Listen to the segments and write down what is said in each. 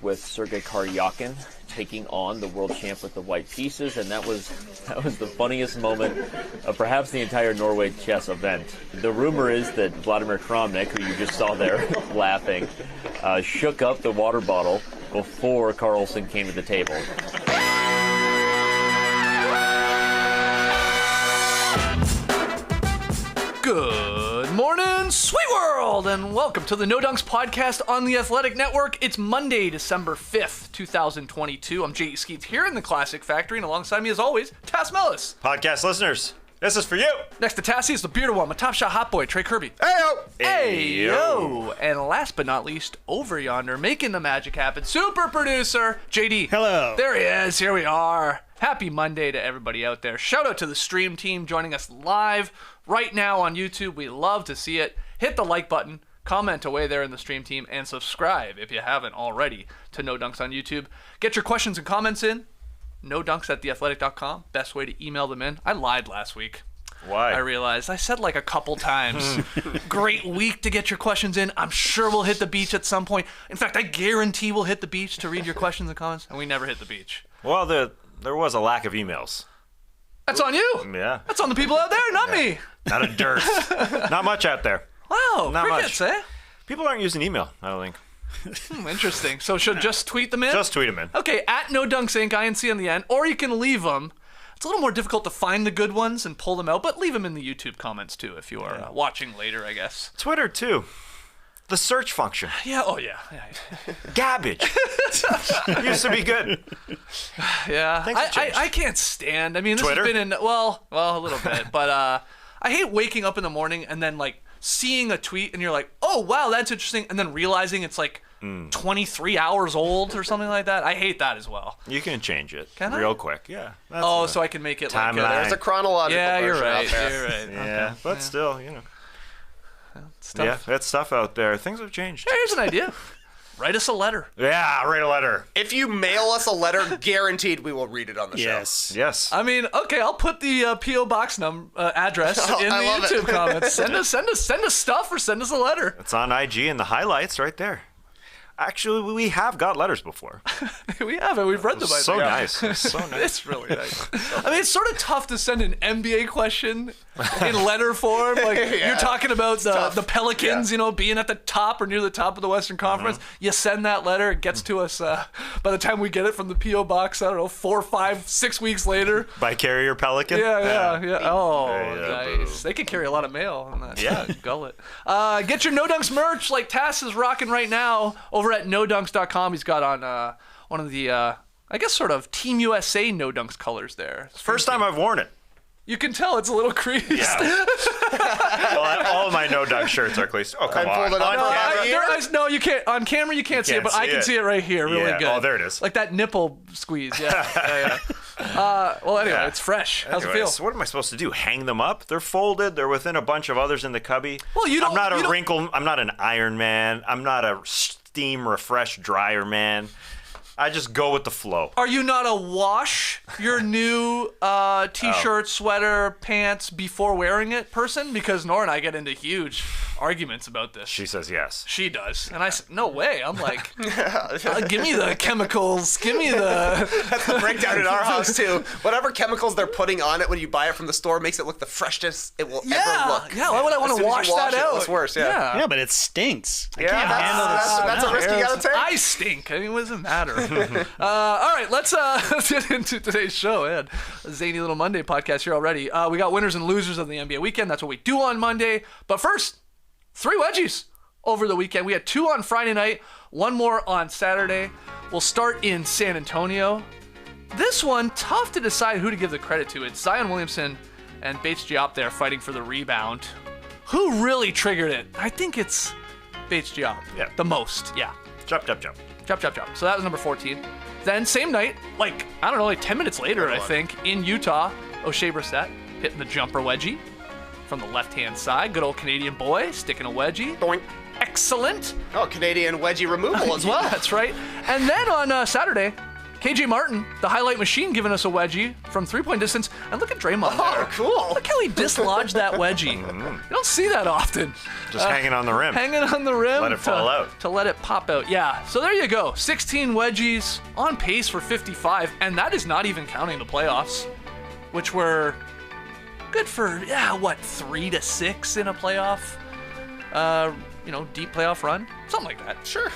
with Sergei Karyakin taking on the world champ with the white pieces, and that was the funniest moment of perhaps the entire Norway chess event. The rumor is that Vladimir Kramnik, who you just saw there laughing, shook up the water bottle before Carlsen came to the table. Good morning, sweet world, and welcome to the No Dunks podcast on the Athletic Network. It's Monday, December 5th, 2022. I'm J.E. Skeets here in the Classic Factory, and alongside me, as always, Tass Mellis. Podcast listeners, this is for you. Next to Tassie is the bearded one, my top shot hot boy, Trey Kirby. Hey-yo. Hey-yo. And last but not least, over yonder, making the magic happen, super producer, JD. Hello. There he is. Here we are. Happy Monday to everybody out there. Shout out to the stream team joining us live right now on YouTube. We love to see it. Hit the like button, comment away there in the stream team, and subscribe if you haven't already to No Dunks on YouTube. Get your questions and comments in. NoDunks@theathletic.com. Best way to email them in. I lied last week. Why? I realized. I said like a couple times. Great week to get your questions in. I'm sure we'll hit the beach at some point. In fact, I guarantee we'll hit the beach to read your questions and comments, and we never hit the beach. Well, there was a lack of emails. That's on you. Yeah. That's on the people out there, not me. Not a dearth. Not much out there. Wow. Not crickets, much. Eh? People aren't using email, I don't think. Interesting. So should just tweet them in? Just tweet them in. Okay, at No Dunks Inc., INC on the end, or you can leave them. It's a little more difficult to find the good ones and pull them out, but leave them in the YouTube comments too if you are watching later, I guess. Twitter, too. The search function. Yeah, oh yeah. Garbage. Used to be good. Yeah. Things have changed. I can't stand, I mean, this Twitter? has been in, well, a little bit, but I hate waking up in the morning and then like seeing a tweet and you're like, oh wow, that's interesting, and then realizing it's like 23 hours old or something like that. I hate that as well. You can change it Can I? real quick. Yeah. So I can make it like Timeline. There's a chronological yeah, you're version right. out there. You're right. Yeah, Okay. but still, you know. It's tough. Yeah, that's stuff out there. Things have changed. Hey, here's an idea. Write us a letter. Yeah, write a letter. If you mail us a letter, guaranteed we will read it on the show. Yes. I mean, okay, I'll put the P.O. Box address in the I love YouTube it. comments. Send us stuff or send us a letter. It's on IG in the highlights right there. Actually, we have got letters before. We have it. We've read them. So nice. So nice. It's really nice. I mean, it's sort of tough to send an NBA question in letter form. Like you're talking about the Pelicans, you know, being at the top or near the top of the Western Conference. You send that letter, it gets to us by the time we get it from the P.O. Box, I don't know, 4, 5, 6 weeks later. By Carrier Pelican? Yeah. Oh, Yeah, nice. They could carry a lot of mail on that gullet. Get your No Dunks merch like Tass is rocking right now over at NoDunks.com. He's got on one of the, I guess, sort of Team USA No Dunks colors there. First time I've worn it. You can tell it's a little creased. Yeah. Well, all my No Dunk shirts are creased. Oh, come I pulled on. it up. On camera? No, you can't. On camera, you can't see it, but I can see it right here. Really Yeah. good. Oh, there it is. Like that nipple squeeze. Yeah. Well, anyway, it's fresh. How's it feel? Anyways, what am I supposed to do? Hang them up? They're folded. They're within a bunch of others in the cubby. Well, you don't- I'm not you a don't- wrinkle. I'm not an Iron Man. I'm not a steam refresh dryer man. I just go with the flow. Are you not a wash your new t-shirt, sweater, pants before wearing it person? Because Nora and I get into huge arguments about this. She says yes. She does. And I said, no way. I'm like, give me the chemicals. Give me the... That's the breakdown in our house, too. Whatever chemicals they're putting on it when you buy it from the store makes it look the freshest it will ever look. Yeah, why would I want As to soon as wash you that it, out? It's worse, yeah. Yeah, but it stinks. I Yeah, can't handle that's a risk you gotta take. I stink. I mean, what does it matter? All right, let's get into today's show. Man, a zany little Monday podcast here already. We got winners and losers of the NBA weekend. That's what we do on Monday. But first, 3 wedgies over the weekend. We had 2 on Friday night, 1 more on Saturday. We'll start in San Antonio. This one, tough to decide who to give the credit to. It's Zion Williamson and Bates Diop there fighting for the rebound. Who really triggered it? I think it's Bates Diop. Yeah. The most, yeah. Jump. Chop. So that was number 14. Then same night, like 10 minutes later, I think, in Utah, O'Shea Brissett hitting the jumper wedgie from the left-hand side. Good old Canadian boy sticking a wedgie. Doink. Excellent. Oh, Canadian wedgie removal as well. Yeah, that's right. And then on Saturday, KJ Martin, the highlight machine, giving us a wedgie from 3-point distance. And look at Draymond there. Oh, cool. Look how he dislodged that wedgie. You don't see that often. Just hanging on the rim. Hanging on the rim. Let it fall out. To let it pop out. Yeah. So there you go. 16 wedgies, on pace for 55. And that is not even counting the playoffs, which were good for, 3 to 6 in a playoff, deep playoff run? Something like that. Sure.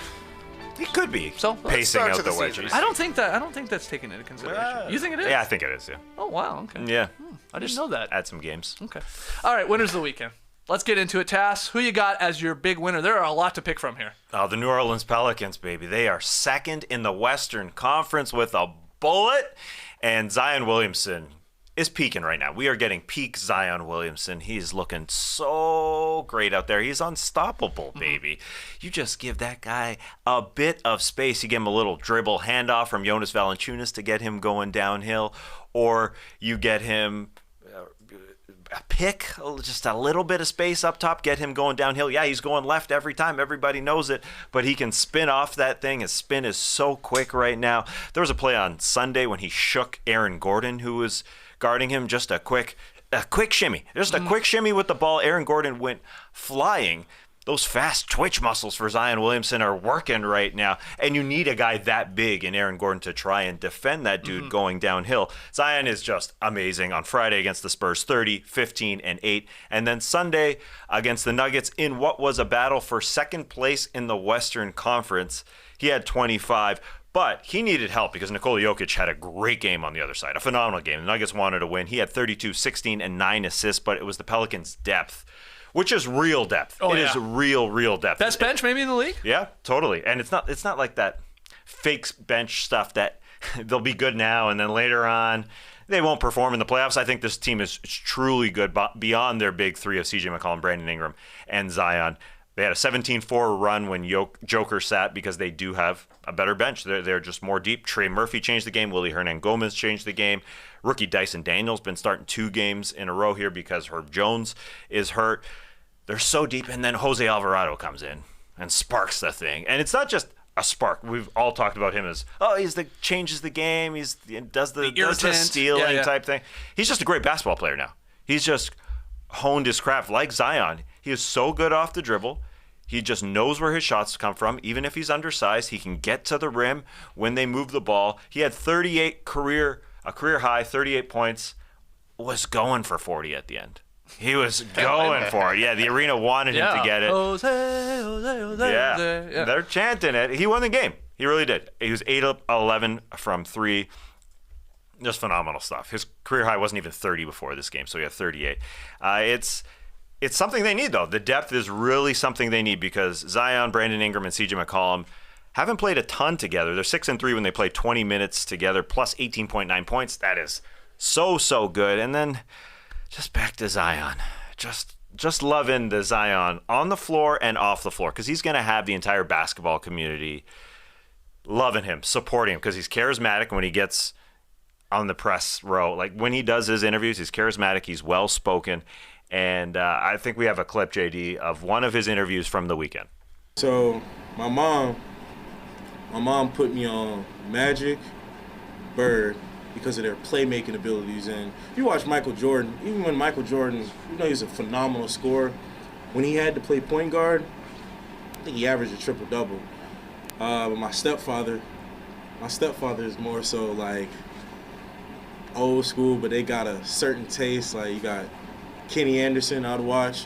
He could be So, pacing start out to the the season. wedges. I don't think that's taken into consideration. You think it is? Yeah, I think it is, yeah. Oh, wow. Okay. Yeah. I didn't know that. Add some games. Okay. All right, winners of the weekend. Let's get into it, Tass. Who you got as your big winner? There are a lot to pick from here. Oh, the New Orleans Pelicans, baby. They are second in the Western Conference with a bullet. And Zion Williamson is peaking right now. We are getting peak Zion Williamson. He's looking so great out there. He's unstoppable, baby. You just give that guy a bit of space. You give him a little dribble handoff from Jonas Valanciunas to get him going downhill, or you get him a pick, just a little bit of space up top, get him going downhill. Yeah, he's going left every time. Everybody knows it, but he can spin off that thing. His spin is so quick right now. There was a play on Sunday when he shook Aaron Gordon, who was guarding him, just a quick shimmy. Just a quick shimmy with the ball. Aaron Gordon went flying. Those fast twitch muscles for Zion Williamson are working right now, and you need a guy that big in Aaron Gordon to try and defend that dude going downhill. Zion is just amazing on Friday against the Spurs, 30, 15, and 8. And then Sunday against the Nuggets in what was a battle for second place in the Western Conference. He had 25. But he needed help because Nikola Jokic had a great game on the other side, a phenomenal game. The Nuggets wanted to win. He had 32, 16, and 9 assists, but it was the Pelicans' depth, which is real depth. Oh, it yeah. is real depth. Best bench maybe in the league? Yeah, totally. And it's not like that fake bench stuff that they'll be good now and then later on they won't perform in the playoffs. I think this team is truly good beyond their big three of CJ McCollum, Brandon Ingram, and Zion. They had a 17-4 run when Joker sat because they do have a better bench. They're just more deep. Trey Murphy changed the game. Willie Hernan-Gomez changed the game. Rookie Dyson Daniels been starting 2 games in a row here because Herb Jones is hurt. They're so deep. And then Jose Alvarado comes in and sparks the thing. And it's not just a spark. We've all talked about him as, changes the game. Does the stealing type thing. He's just a great basketball player now. He's just honed his craft like Zion. He is so good off the dribble. He just knows where his shots come from. Even if he's undersized, he can get to the rim when they move the ball. He had 38 career high, 38 points, was going for 40 at the end. He was going for it. Yeah, the arena wanted him to get it. Jose, Yeah, Jose. they're chanting it. He won the game. He really did. He was 8 of 11 from 3. Just phenomenal stuff. His career high wasn't even 30 before this game, so he had 38. It's something they need, though. The depth is really something they need because Zion, Brandon Ingram, and CJ McCollum haven't played a ton together. They're 6-3 when they play 20 minutes together, plus 18.9 points. That is so good. And then just back to Zion. Just loving the Zion on the floor and off the floor because he's going to have the entire basketball community loving him, supporting him because he's charismatic when he gets on the press row. Like when he does his interviews, he's charismatic, he's well-spoken. And I think we have a clip, JD, of one of his interviews from the weekend. So my mom put me on Magic, Bird, because of their playmaking abilities. And if you watch Michael Jordan, even when Michael Jordan, he's a phenomenal scorer, when he had to play point guard, I think he averaged a triple-double. But my stepfather is more so like old school, but they got a certain taste. Like you got Kenny Anderson, I'd watch,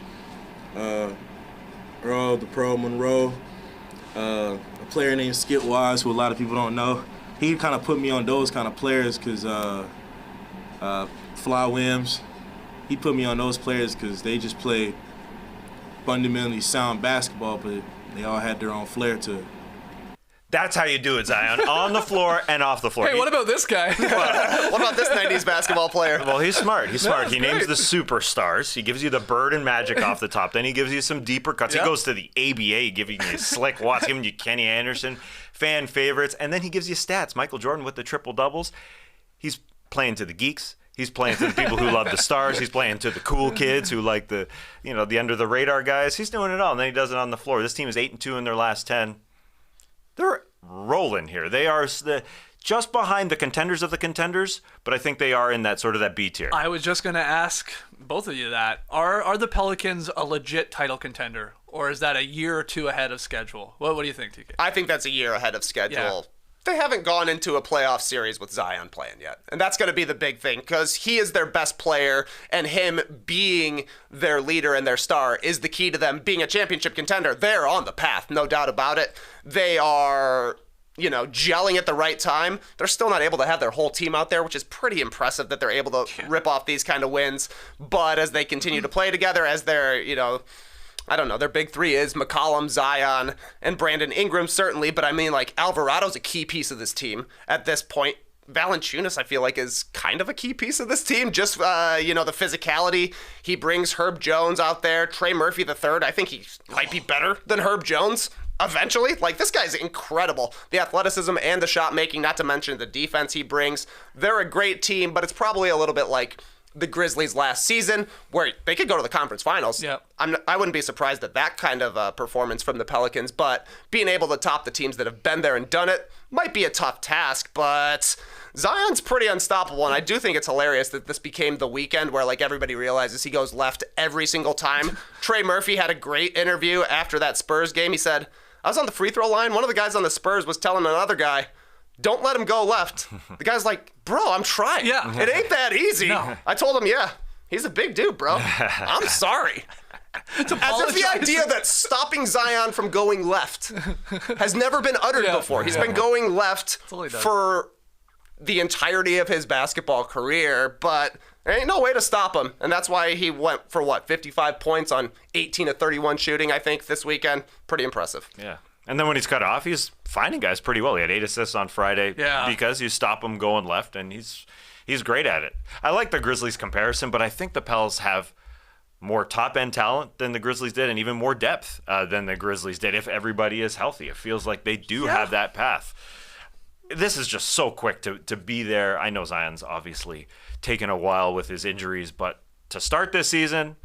Earl the Pro Monroe, a player named Skip Wise, who a lot of people don't know. He kind of put me on those kind of players because Fly Williams, he put me on those players because they just played fundamentally sound basketball, but they all had their own flair to it. That's how you do it, Zion, on the floor and off the floor. Hey, what about this guy? What about this 90s basketball player? Well, he's smart. He great. names the superstars. He gives you the Bird and Magic off the top. Then he gives you some deeper cuts. Yep. He goes to the ABA, giving you Slick Watts, giving you Kenny Anderson, fan favorites. And then he gives you stats. Michael Jordan with the triple-doubles. He's playing to the geeks. He's playing to the people who love the stars. He's playing to the cool kids who like the under-the-radar guys. He's doing it all, and then he does it on the floor. This team is 8-2 in their last 10. They're rolling here. They are just behind the contenders of the contenders, but I think they are in that sort of that B tier. I was just going to ask both of you that. Are the Pelicans a legit title contender, or is that a year or two ahead of schedule? What do you think, TK? I think that's a year ahead of schedule. Yeah. They haven't gone into a playoff series with Zion playing yet. And that's going to be the big thing because he is their best player, and him being their leader and their star is the key to them being a championship contender. They're on the path, no doubt about it. They are, gelling at the right time. They're still not able to have their whole team out there, which is pretty impressive that they're able to rip off these kind of wins. But as they continue to play together, as they're, I don't know. Their big three is McCollum, Zion, and Brandon Ingram, certainly. But I mean, Alvarado's a key piece of this team at this point. Valanciunas, I feel like, is kind of a key piece of this team. Just, the physicality. He brings Herb Jones out there. Trey Murphy III, I think he might be better than Herb Jones eventually. This guy's incredible. The athleticism and the shot making, not to mention the defense he brings. They're a great team, but it's probably a little bit like the Grizzlies last season, where they could go to the conference finals. Yep. I wouldn't be surprised at that kind of performance from the Pelicans, but being able to top the teams that have been there and done it might be a tough task, but Zion's pretty unstoppable, and I do think it's hilarious that this became the weekend where everybody realizes he goes left every single time. Trey Murphy had a great interview after that Spurs game. He said, I was on the free throw line. One of the guys on the Spurs was telling another guy, don't let him go left. The guy's like, bro, I'm trying. Yeah. It ain't that easy. No. I told him, yeah, he's a big dude, bro. I'm sorry. As if the idea that stopping Zion from going left has never been uttered before. He's been going left for the entirety of his basketball career, but there ain't no way to stop him. And that's why he went for, 55 points on 18 of 31 shooting, I think, this weekend. Pretty impressive. Yeah. And then when he's cut off, he's finding guys pretty well. He had 8 assists on Friday because you stop him going left, and he's great at it. I like the Grizzlies comparison, but I think the Pels have more top-end talent than the Grizzlies did and even more depth than the Grizzlies did if everybody is healthy. It feels like they do have that path. This is just so quick to be there. I know Zion's obviously taken a while with his injuries, but to start this season,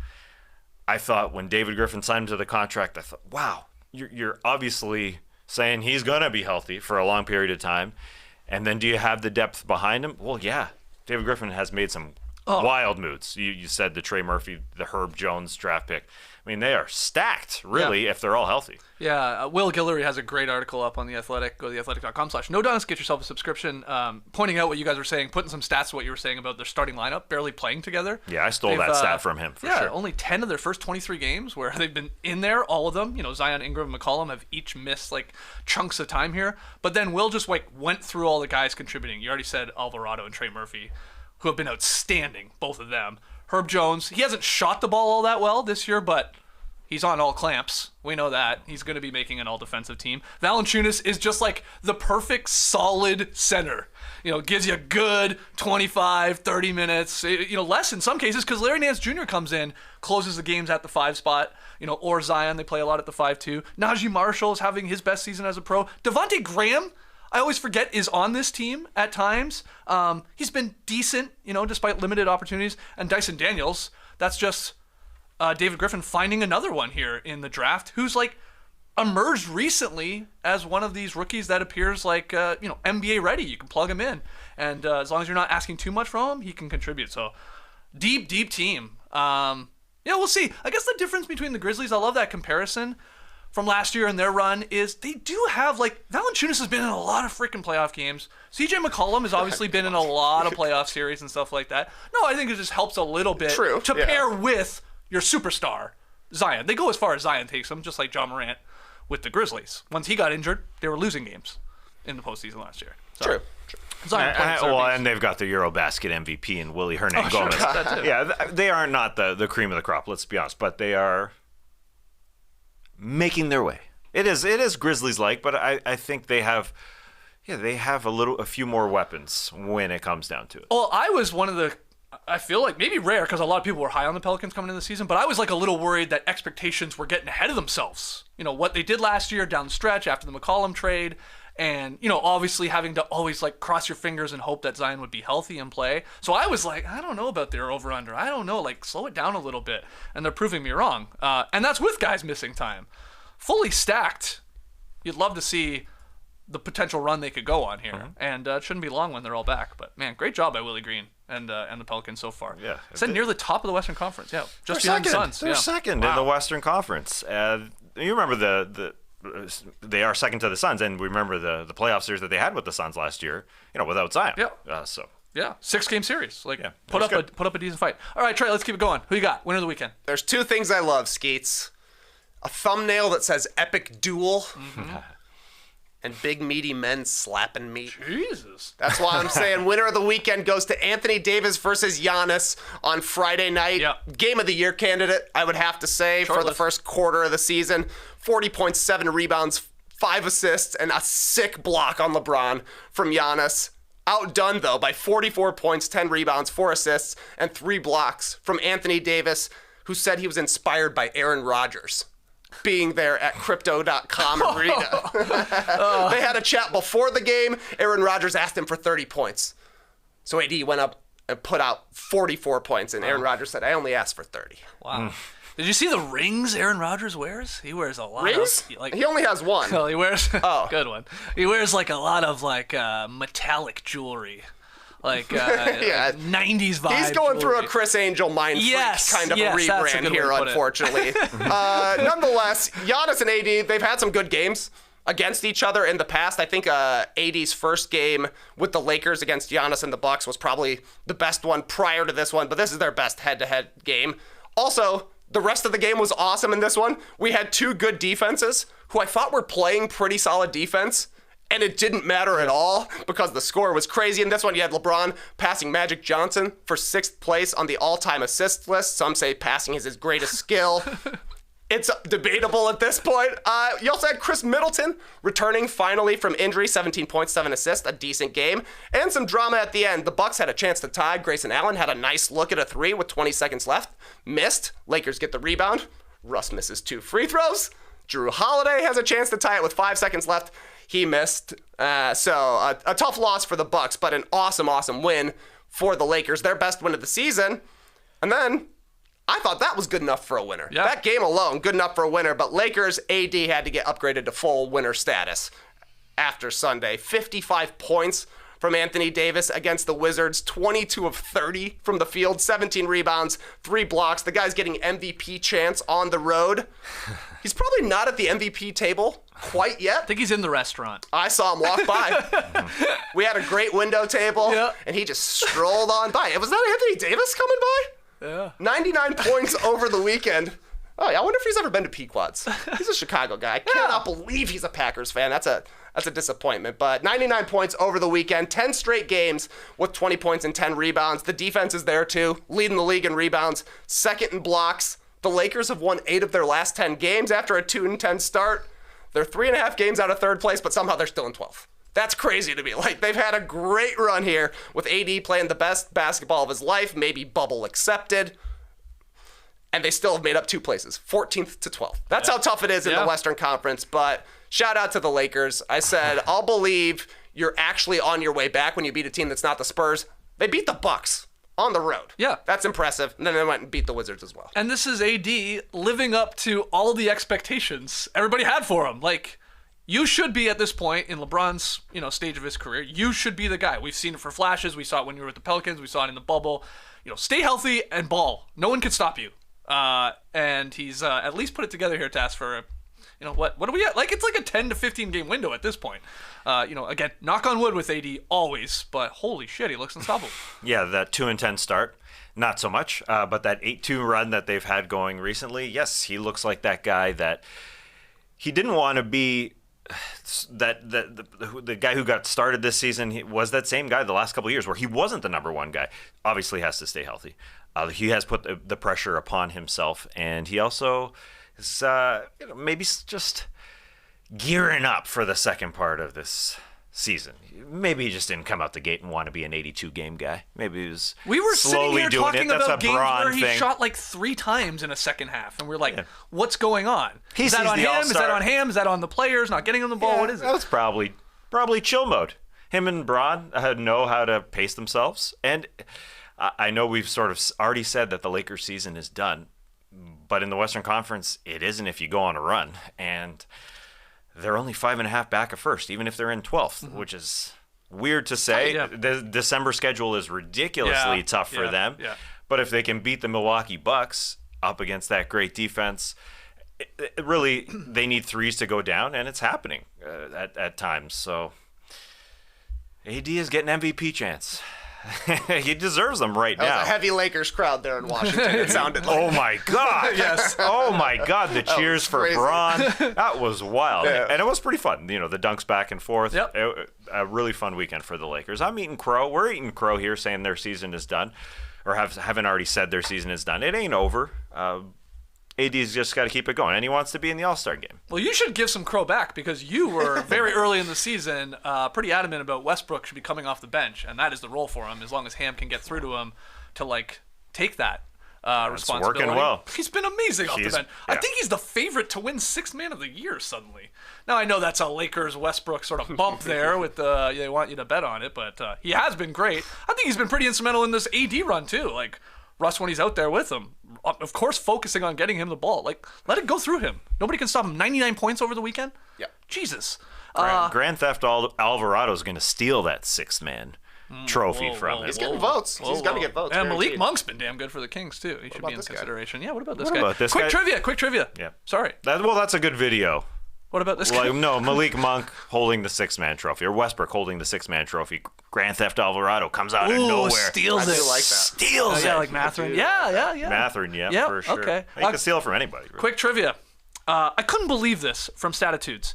I thought when David Griffin signed him to the contract, I thought, wow, you're obviously saying he's going to be healthy for a long period of time. And then do you have the depth behind him? Well, yeah. David Griffin has made some wild moves. You said the Trey Murphy, the Herb Jones draft pick. I mean, they are stacked, really, if they're all healthy. Yeah, Will Guillory has a great article up on The Athletic. Go to theathletic.com/NoDonuts, get yourself a subscription, pointing out what you guys were saying, putting some stats to what you were saying about their starting lineup, barely playing together. Yeah, I stole that stat from him, for sure. Only 10 of their first 23 games where they've been in there, all of them. Zion, Ingram, McCollum have each missed, chunks of time here. But then Will just, went through all the guys contributing. You already said Alvarado and Trey Murphy, who have been outstanding, both of them. Herb Jones, he hasn't shot the ball all that well this year, but he's on all clamps. We know that. He's going to be making an all-defensive team. Valanciunas is just the perfect solid center. Gives you a good 25, 30 minutes, less in some cases because Larry Nance Jr. comes in, closes the games at the 5 spot, or Zion, they play a lot at the 5 too. Najee Marshall is having his best season as a pro. Devontae Graham, I always forget, is on this team at times. He's been decent, despite limited opportunities. And Dyson Daniels, that's just David Griffin finding another one here in the draft who's emerged recently as one of these rookies that appears NBA ready. You can plug him in. And as long as you're not asking too much from him, he can contribute. So deep team. We'll see. I guess the difference between the Grizzlies, I love that comparison from last year and their run, is they do have, Valanciunas has been in a lot of freaking playoff games. CJ McCollum has obviously been in a lot of playoff series and stuff like that. No, I think it just helps a little bit to pair with your superstar, Zion. They go as far as Zion takes them, just like John Morant with the Grizzlies. Once he got injured, they were losing games in the postseason last year. So, True. Zion and they've got the Eurobasket MVP and Willie Hernangomez. Sure. Yeah, they are not the cream of the crop, let's be honest, but they are making their way. It is Grizzlies-like, but I think they have a few more weapons when it comes down to it. Well, I was one of the, I feel maybe rare because a lot of people were high on the Pelicans coming into the season, but I was a little worried that expectations were getting ahead of themselves. What they did last year down the stretch after the McCollum trade, and obviously having to always cross your fingers and hope that Zion would be healthy and play. So I was I don't know about their over-under. I don't know, slow it down a little bit. And they're proving me wrong. And that's with guys missing time. Fully stacked, you'd love to see the potential run they could go on here. And it shouldn't be long when they're all back. But, man, great job by Willie Green and the Pelicans so far. Yeah. Said near the top of the Western Conference. Yeah, just They're behind the second. Suns. They're second in the Western Conference. You remember they are second to the Suns, and we remember the playoff series that they had with the Suns last year, without Zion. Yeah. Yeah, 6-game series. Put up a decent fight. All right, Trey, let's keep it going. Who you got? Winner of the weekend. There's two things I love, Skeets. A thumbnail that says Epic Duel. And big meaty men slapping meat. Jesus. That's why I'm saying winner of the weekend goes to Anthony Davis versus Giannis on Friday night. Yep. Game of the year candidate, I would have to say, for the first quarter of the season. 40.7 rebounds, 5 assists, and a sick block on LeBron from Giannis. Outdone, though, by 44 points, 10 rebounds, 4 assists, and 3 blocks from Anthony Davis, who said he was inspired by Aaron Rodgers being there at Crypto.com Arena. They had a chat before the game. Aaron Rodgers asked him for 30 points. So AD went up and put out 44 points, and Aaron Rodgers said, I only asked for 30. Wow. Did you see the rings Aaron Rodgers wears? He wears a lot. Rings? He only has one. Well, he wears good one. He wears a lot of metallic jewelry. 90s vibe. He's going through a Chris Angel mind freak kind of a rebrand here, unfortunately. Nonetheless, Giannis and AD, they've had some good games against each other in the past. I think AD's first game with the Lakers against Giannis and the Bucks was probably the best one prior to this one, but this is their best head-to-head game. Also, the rest of the game was awesome in this one. We had 2 good defenses who I thought were playing pretty solid defense. And it didn't matter at all because the score was crazy. In this one, you had LeBron passing Magic Johnson for 6th place on the all-time assist list. Some say passing is his greatest skill. It's debatable at this point. You also had Chris Middleton returning finally from injury, 17 points, 7 assists, a decent game. And some drama at the end. The Bucks had a chance to tie. Grayson Allen had a nice look at a 3 with 20 seconds left. Missed. Lakers get the rebound. Russ misses 2 free throws. Drew Holiday has a chance to tie it with 5 seconds left. He missed. So a tough loss for the Bucks, but an awesome win for the Lakers. Their best win of the season. And then I thought that was good enough for a winner. Yeah. That game alone, good enough for a winner. But Lakers, AD had to get upgraded to full winner status after Sunday. 55 points from Anthony Davis against the Wizards. 22 of 30 from the field. 17 rebounds, 3 blocks. The guy's getting MVP chance on the road. He's probably not at the MVP table quite yet. I think he's in the restaurant. I saw him walk by. We had a great window table, and he just strolled on by. Was that Anthony Davis coming by? Yeah. 99 points over the weekend. Oh, yeah, I wonder if he's ever been to Pequods. He's a Chicago guy. I cannot believe he's a Packers fan. That's a disappointment. But 99 points over the weekend, 10 straight games with 20 points and 10 rebounds. The defense is there too, leading the league in rebounds, second in blocks. The Lakers have won 8 of their last 10 games after a 2-10 start. They're 3.5 games out of third place, but somehow they're still in 12th. That's crazy to me. They've had a great run here with AD playing the best basketball of his life, maybe bubble accepted. And they still have made up 2 places, 14th to 12th. That's how tough it is in the Western Conference. But shout out to the Lakers. I said, I'll believe you're actually on your way back when you beat a team that's not the Spurs. They beat the Bucks on the road. Yeah. That's impressive. And then they went and beat the Wizards as well. And this is AD living up to all the expectations everybody had for him. You should be at this point in LeBron's, stage of his career. You should be the guy. We've seen it for flashes. We saw it when you were with the Pelicans. We saw it in the bubble. Stay healthy and ball. No one can stop you. And he's at least put it together here to ask for, what are we at? It's like a 10 to 15 game window at this point. Again, knock on wood with AD always, but holy shit, he looks unstoppable. Yeah, that 2-10 start, not so much. But that 8-2 run that they've had going recently, yes, he looks like that guy that he didn't want to be. The guy who got started this season, he was that same guy the last couple of years where he wasn't the number one guy. Obviously has to stay healthy. He has put the pressure upon himself, and he also is maybe just gearing up for the second part of this season. Maybe he just didn't come out the gate and want to be an 82-game guy. Maybe he was we were slowly sitting here doing talking it. That's about a games Bron where he thing. shot 3 times in a second half, and we're like, what's going on? Is that on him? Is that on him? Is that on the players not getting him the ball? What is it? That was probably chill mode. Him and Bron know how to pace themselves, and I know we've sort of already said that the Lakers season is done, but in the Western Conference, it isn't if you go on a run, and they're only 5.5 back of first, even if they're in 12th, which is weird to say. Yeah. The December schedule is ridiculously tough for them. Yeah. But if they can beat the Milwaukee Bucks up against that great defense, really, they need threes to go down, and it's happening at times. So AD is getting MVP chance. He deserves them right That now. was a heavy Lakers crowd there in Washington. It sounded like. Oh my God! Yes. Oh my God! The cheers for crazy. Braun. That was wild, Yeah. and it was pretty fun. The dunks back and forth. Yep. A really fun weekend for the Lakers. I'm eating crow. We're eating crow here, saying their season is done, or haven't already said their season is done. It ain't over. AD's just got to keep it going, and he wants to be in the All-Star game. Well, you should give some crow back because you were very early in the season pretty adamant about Westbrook should be coming off the bench, and that is the role for him as long as Ham can get through to him to take that responsibility. working well. He's been amazing off the He's- bench. I yeah. think he's the favorite to win Sixth Man of the Year suddenly. Now I know that's a Lakers Westbrook sort of bump there with they want you to bet on it, but he has been great. I think he's been pretty instrumental in this AD run too. Russ, when he's out there with him, of course, focusing on getting him the ball. Let it go through him. Nobody can stop him. 99 points over the weekend? Yeah. Jesus. Grand Theft Alvarado's going to steal that sixth man trophy from him. He's getting votes. He's going to get votes. And Malik guaranteed. Monk's been damn good for the Kings, too. He should be about in this guy? consideration. Yeah, what about this What guy? about this quick guy? trivia. Yeah. Sorry. That's a good video. What about this guy? No, Malik Monk holding the six-man trophy, or Westbrook holding the six-man trophy. Grand Theft Alvarado comes out of nowhere. Steals I it. do like that. Steals Yeah, it. like Matherin. Yeah. Matherin, yeah, Yeah, for sure. okay. He can steal from anybody. Really. Quick trivia. I couldn't believe this from Statitudes.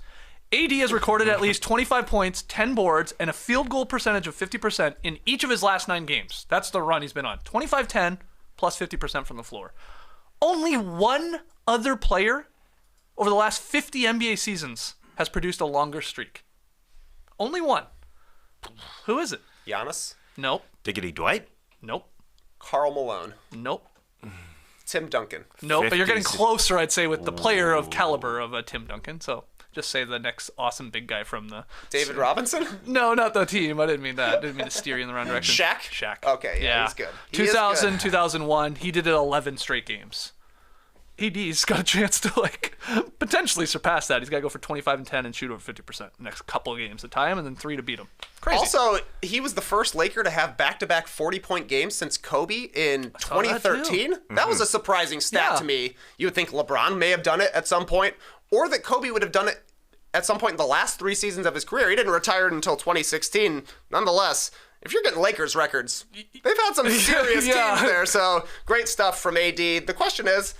AD has recorded at least 25 points, 10 boards, and a field goal percentage of 50% in each of his last 9 games. That's the run he's been on. 25-10 plus 50% from the floor. Only one other player over the last 50 NBA seasons has produced a longer streak. Only one. Who is it? Giannis, Nope. Diggity Dwight? Nope. Karl Malone, Nope. Tim Duncan. Nope. But you're getting 50s. closer, I'd say, with the player of caliber of Tim Duncan. So just say the next awesome big guy from the... David Robinson? No, not the team. I didn't mean that. I didn't mean to steer you in the wrong direction. Shaq? Shaq. Okay, yeah, he's good. He is 2000, good. 2001, he did it 11 straight games. AD's got a chance to potentially surpass that. He's got to go for 25 and 10 and shoot over 50% the next couple of games to tie him, and then 3 to beat him. Crazy. Also, he was the first Laker to have back-to-back 40-point games since Kobe in saw that, 2013. That was a surprising stat Yeah. to me. You would think LeBron may have done it at some point, or that Kobe would have done it at some point in the last 3 seasons of his career. He didn't retire until 2016. Nonetheless, if you're getting Lakers records, they've had some serious Yeah. teams there, so great stuff from AD. The question is,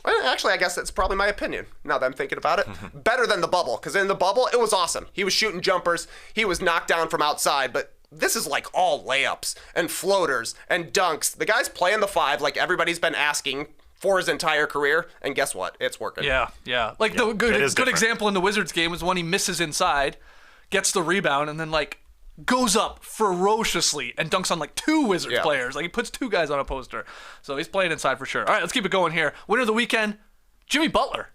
well, actually, I guess that's probably my opinion, now that I'm thinking about it. Better than the bubble, because in the bubble, it was awesome. He was shooting jumpers. He was knocked down from outside, but this is like all layups and floaters and dunks. The guy's playing the 5 like everybody's been asking for his entire career, and guess what? It's working. Yeah. The it is good different. example in the Wizards game was when he misses inside, gets the rebound, and then goes up ferociously and dunks on 2 Wizards Yeah. players. He puts 2 guys on a poster. So he's playing inside for sure. All right, let's keep it going here. Winner of the weekend, Jimmy Butler,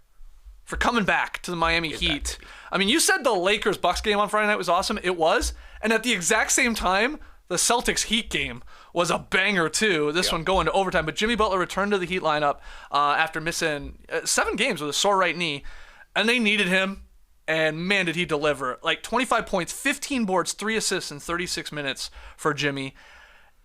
for coming back to the Miami Heat. I mean, you said the Lakers-Bucks game on Friday night was awesome. It was. And at the exact same time, the Celtics-Heat game was a banger too. This one going to overtime. But Jimmy Butler returned to the Heat lineup after missing 7 games with a sore right knee. And they needed him. And man, did he deliver. 25 points, 15 boards, 3 assists in 36 minutes for Jimmy.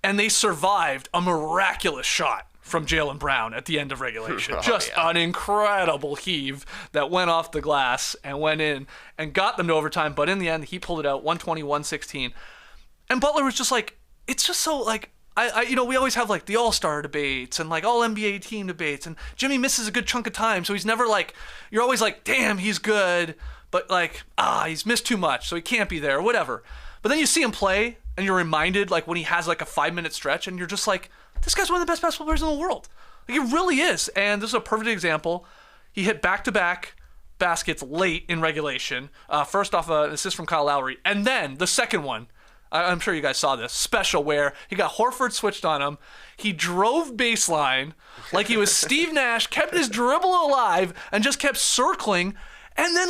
And they survived a miraculous shot from Jaylen Brown at the end of regulation. Just an incredible heave that went off the glass and went in and got them to overtime. But in the end, he pulled it out, 120-116. And Butler was just it's just so we always have the All-Star debates and all NBA team debates. And Jimmy misses a good chunk of time. So he's never you're always damn, he's good. But he's missed too much, so he can't be there, or whatever. But then you see him play, and you're reminded, when he has a 5-minute stretch, and you're just this guy's one of the best basketball players in the world. He really is. And this is a perfect example. He hit back-to-back baskets late in regulation. First off, an assist from Kyle Lowry, and then the second one. I'm sure you guys saw this special where he got Horford switched on him. He drove baseline like he was Steve Nash, kept his dribble alive, and just kept circling, and then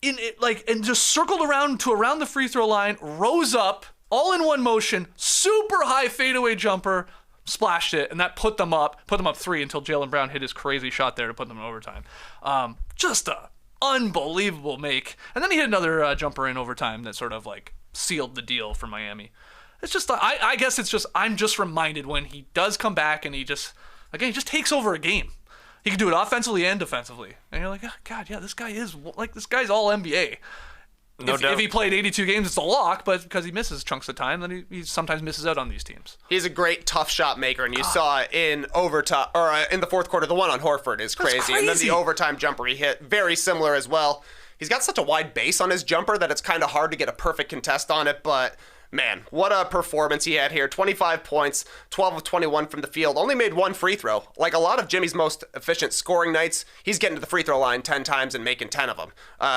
and just circled around the free throw line, rose up, all in one motion, super high fadeaway jumper, splashed it, and that put them up 3 until Jaylen Brown hit his crazy shot there to put them in overtime. Just a unbelievable make. And then he hit another jumper in overtime that sort of like sealed the deal for Miami. It's just, I guess it's just, I'm just reminded when he does come back and he just takes over a game. He can do it offensively and defensively. And you're like, oh, God, yeah, this guy's all NBA. No doubt. If he played 82 games, it's a lock, but because he misses chunks of time, then he sometimes misses out on these teams. He's a great tough shot maker, and you saw it in overtime, or in the fourth quarter. The one on Horford is crazy. And then the overtime jumper he hit, very similar as well. He's got such a wide base on his jumper that it's kind of hard to get a perfect contest on it, but man, what a performance he had here. 25 points, 12 of 21 from the field. Only made one free throw. Like a lot of Jimmy's most efficient scoring nights, he's getting to the free throw line 10 times and making 10 of them.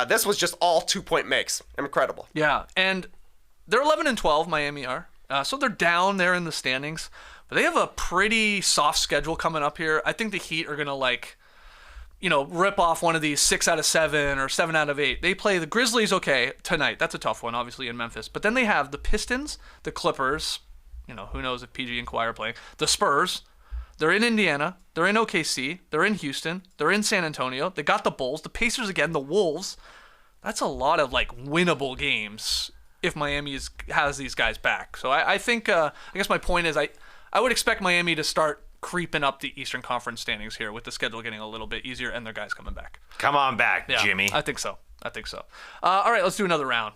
This was just all 2-point makes. Incredible. Yeah, and they're 11-12, Miami are. So they're down there in the standings. But they have a pretty soft schedule coming up here. I think the Heat are going to, rip off one of these 6 out of 7 or 7 out of 8. They play the Grizzlies, okay, tonight. That's a tough one, obviously, in Memphis. But then they have the Pistons, the Clippers, who knows if PG and Kawhi are playing, the Spurs. They're in Indiana. They're in OKC. They're in Houston. They're in San Antonio. They got the Bulls, the Pacers again, the Wolves. That's a lot of, winnable games if Miami has these guys back. So I think, I guess my point is I would expect Miami to start creeping up the Eastern Conference standings here with the schedule getting a little bit easier and their guys coming back. Come on back, Yeah, Jimmy. I think so. All right, let's do another round.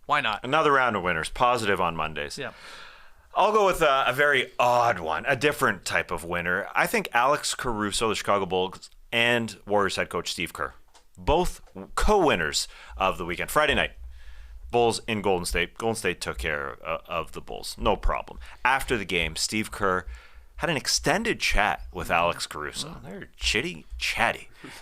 Why not? Another round of winners, positive on Mondays. Yeah. I'll go with a very odd one, a different type of winner. I think Alex Caruso, the Chicago Bulls, and Warriors head coach Steve Kerr, both co-winners of the weekend. Friday night, Bulls in Golden State. Golden State took care of the Bulls, no problem. After the game, Steve Kerr had an extended chat with Alex Caruso. They're chatty.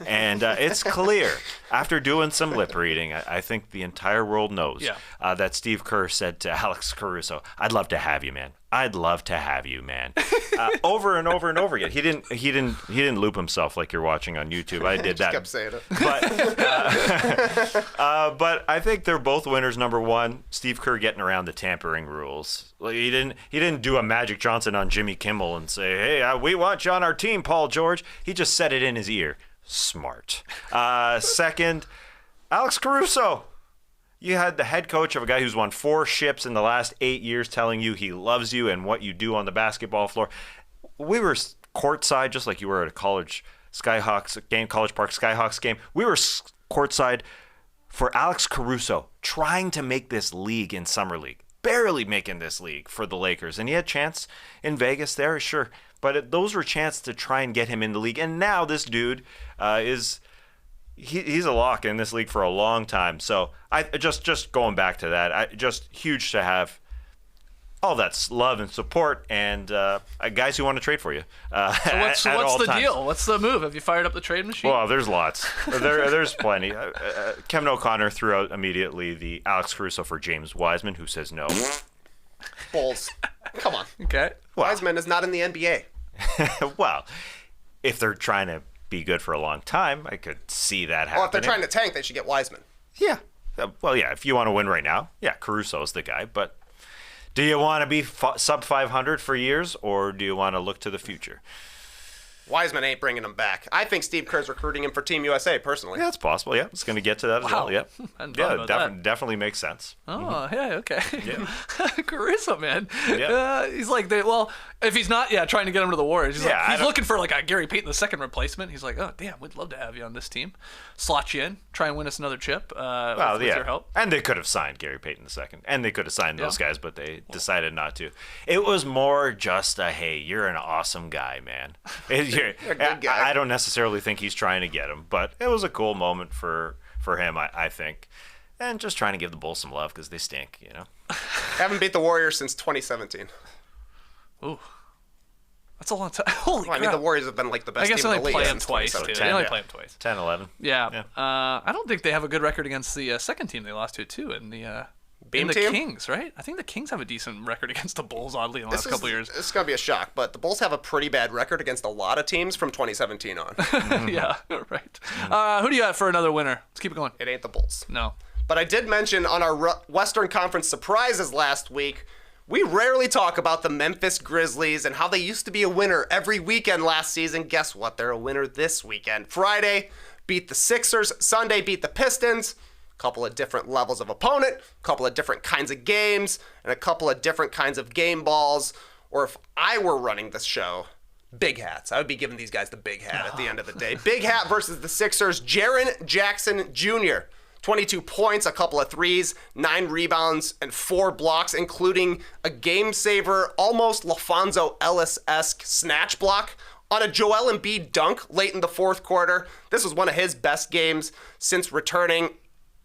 And it's clear, after doing some lip reading, I think the entire world knows that Steve Kerr said to Alex Caruso, "I'd love to have you, man. I'd love to have you, man." Over and over and over again. He didn't loop himself like you're watching on YouTube. I did that. Kept saying it. But I think they're both winners. Number one, Steve Kerr getting around the tampering rules. Like, he didn't do a Magic Johnson on Jimmy Kimmel and say, "Hey, we want you on our team, Paul George." He just said it in his ear. Smart. Second, Alex Caruso. You had the head coach of a guy who's won 4 ships in the last 8 years telling you he loves you and what you do on the basketball floor. We were courtside, just like you were at a college Skyhawks game, College Park Skyhawks game. We were courtside for Alex Caruso trying to make this league in Summer League. Barely making this league for the Lakers. And he had a chance in Vegas there, sure. But those were chances to try and get him in the league. And now this dude he's a lock in this league for a long time. So I just going back to that, just huge to have all that love and support and guys who want to trade for you. So what's the deal? What's the move? Have you fired up the trade machine? Well, there's lots. There's plenty. Kevin O'Connor threw out immediately the Alex Caruso for James Wiseman, who says no. Bulls. Come on. Okay. Wiseman is not in the NBA. Well, if they're trying to be good for a long time, I could see that happening. Well, if they're trying to tank, they should get Wiseman. Yeah. Well, yeah, if you want to win right now, yeah, Caruso's the guy. But do you want to be sub 500 for years, or do you want to look to the future? Wiseman ain't bringing him back. I think Steve Kerr's recruiting him for Team USA, personally. Yeah, it's possible. Yeah, it's going to get to that as well. Yeah, definitely makes sense. Oh, yeah, okay. Yeah. Caruso, man. Yeah. He's like, if he's not, trying to get him to the Warriors, he's looking for a Gary Payton II replacement. He's like, oh, damn, we'd love to have you on this team. Slot you in, try and win us another chip with your help. And they could have signed Gary Payton II, and they could have signed those guys, but they decided not to. It was more just hey, you're an awesome guy, man. You're a good guy. I don't necessarily think he's trying to get him, but it was a cool moment for him, I think. And just trying to give the Bulls some love because they stink, Haven't beat the Warriors since 2017. Ooh. That's a long time. Holy crap. I mean, the Warriors have been the best team in the league. I guess they only play them twice, too. They only play them twice. 10, 11. Yeah. I don't think they have a good record against the second team they lost to, too, in the Kings, right? I think the Kings have a decent record against the Bulls, oddly, in the last couple of years. It's going to be a shock, but the Bulls have a pretty bad record against a lot of teams from 2017 on. Yeah, right. Who do you got for another winner? Let's keep it going. It ain't the Bulls. No. But I did mention on our Western Conference surprises last week, we rarely talk about the Memphis Grizzlies and how they used to be a winner every weekend last season. Guess what? They're a winner this weekend. Friday, beat the Sixers. Sunday beat the Pistons. A couple of different levels of opponent, a couple of different kinds of games, and a couple of different kinds of game balls. Or if I were running this show, big hats. I would be giving these guys the big hat at the end of the day. Big hat versus the Sixers. Jaren Jackson Jr., 22 points, a couple of threes, 9 rebounds, and 4 blocks, including a game-saver, almost LaFonso Ellis-esque snatch block on a Joel Embiid dunk late in the fourth quarter. This was one of his best games since returning.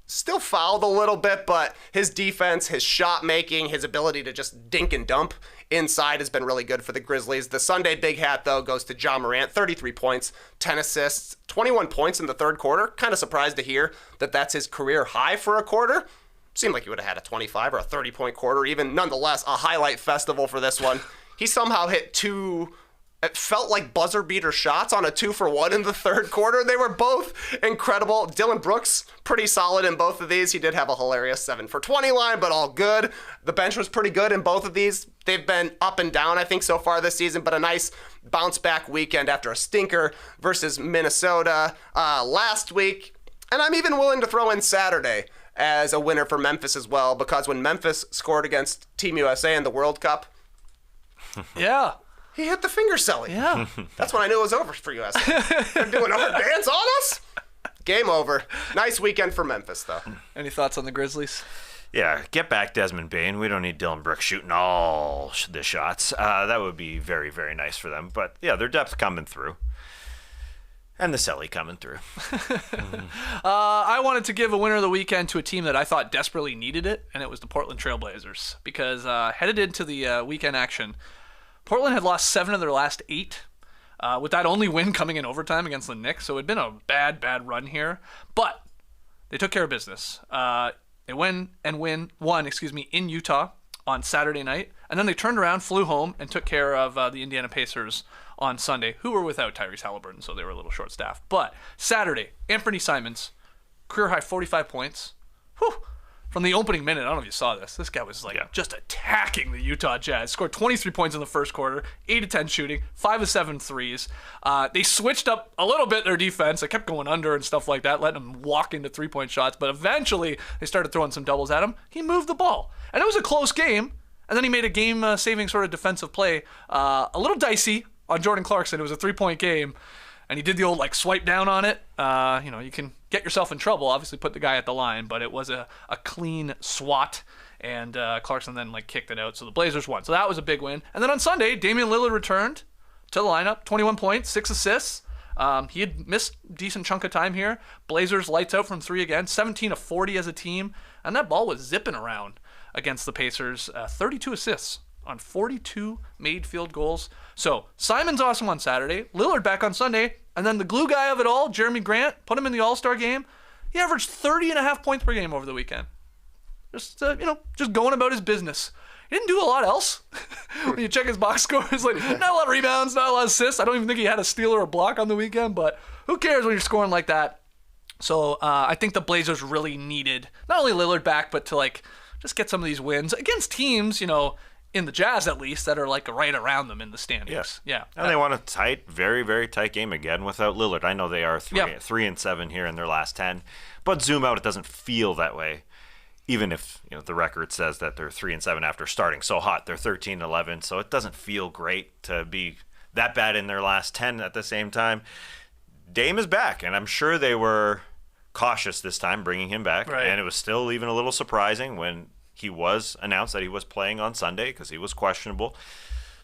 Still fouled a little bit, but his defense, his shot making, his ability to just dink and dump inside has been really good for the Grizzlies. The Sunday big hat, though, goes to Ja Morant, 33 points, 10 assists, 21 points in the third quarter. Kind of surprised to hear that that's his career high for a quarter. Seemed like he would have had a 25 or a 30-point quarter even. Nonetheless, a highlight festival for this one. He somehow hit 2... It felt like buzzer beater shots on a 2-for-1 in the third quarter. They were both incredible. Dylan Brooks, pretty solid in both of these. He did have a hilarious 7-for-20 line, but all good. The bench was pretty good in both of these. They've been up and down, I think, so far this season, but a nice bounce-back weekend after a stinker versus Minnesota last week. And I'm even willing to throw in Saturday as a winner for Memphis as well, because when Memphis scored against Team USA in the World Cup, Yeah. he hit the finger celly. Yeah. That's when I knew it was over for USA. They're doing hard dance on us? Game over. Nice weekend for Memphis, though. Any thoughts on the Grizzlies? Yeah, get back Desmond Bane. We don't need Dylan Brooks shooting all the shots. That would be very, very nice for them. But, yeah, their depth coming through. And the celly coming through. I wanted to give a winner of the weekend to a team that I thought desperately needed it, and it was the Portland Trailblazers. Because headed into the weekend action, Portland had lost 7 of their last 8, with that only win coming in overtime against the Knicks. So it had been a bad run here. But they took care of business. They won in Utah on Saturday night. And then they turned around, flew home, and took care of the Indiana Pacers on Sunday, who were without Tyrese Halliburton, so they were a little short-staffed. But Saturday, Anthony Simons, career-high 45 points. Whew. From the opening minute, I don't know if you saw this. This guy was just attacking the Utah Jazz. Scored 23 points in the first quarter, 8 of 10 shooting, 5 of 7 threes. They switched up a little bit their defense. They kept going under and stuff like that, letting them walk into three-point shots. But eventually, they started throwing some doubles at him. He moved the ball. And it was a close game. And then he made a game-saving sort of defensive play. A little dicey on Jordan Clarkson. It was a 3-point game. And he did the old swipe down on it. You can get yourself in trouble. Obviously, put the guy at the line, but it was a clean swat, and Clarkson then kicked it out. So the Blazers won. So that was a big win. And then on Sunday, Damian Lillard returned to the lineup, 21 points, 6 assists. He had missed a decent chunk of time here. Blazers lights out from 3 again, 17 of 40 as a team, and that ball was zipping around against the Pacers. 32 assists on 42 made field goals. So Simon's awesome on Saturday, Lillard back on Sunday, and then the glue guy of it all, Jeremy Grant, put him in the All-Star game. He averaged 30.5 points per game over the weekend. Just going about his business. He didn't do a lot else. When you check his box scores, not a lot of rebounds, not a lot of assists. I don't even think he had a steal or a block on the weekend, but who cares when you're scoring like that? So I think the Blazers really needed not only Lillard back, but to just get some of these wins against teams, in the Jazz at least, that are right around them in the standings. Yeah. And they want a tight, very, very tight game again without Lillard. I know they are 3-7 here in their last 10, but zoom out, it doesn't feel that way. Even if the record says that they're 3-7 after starting so hot, they're 13-11, so it doesn't feel great to be that bad in their last 10 at the same time. Dame is back, and I'm sure they were cautious this time bringing him back, right. And it was still even a little surprising when he was announced that he was playing on Sunday because he was questionable.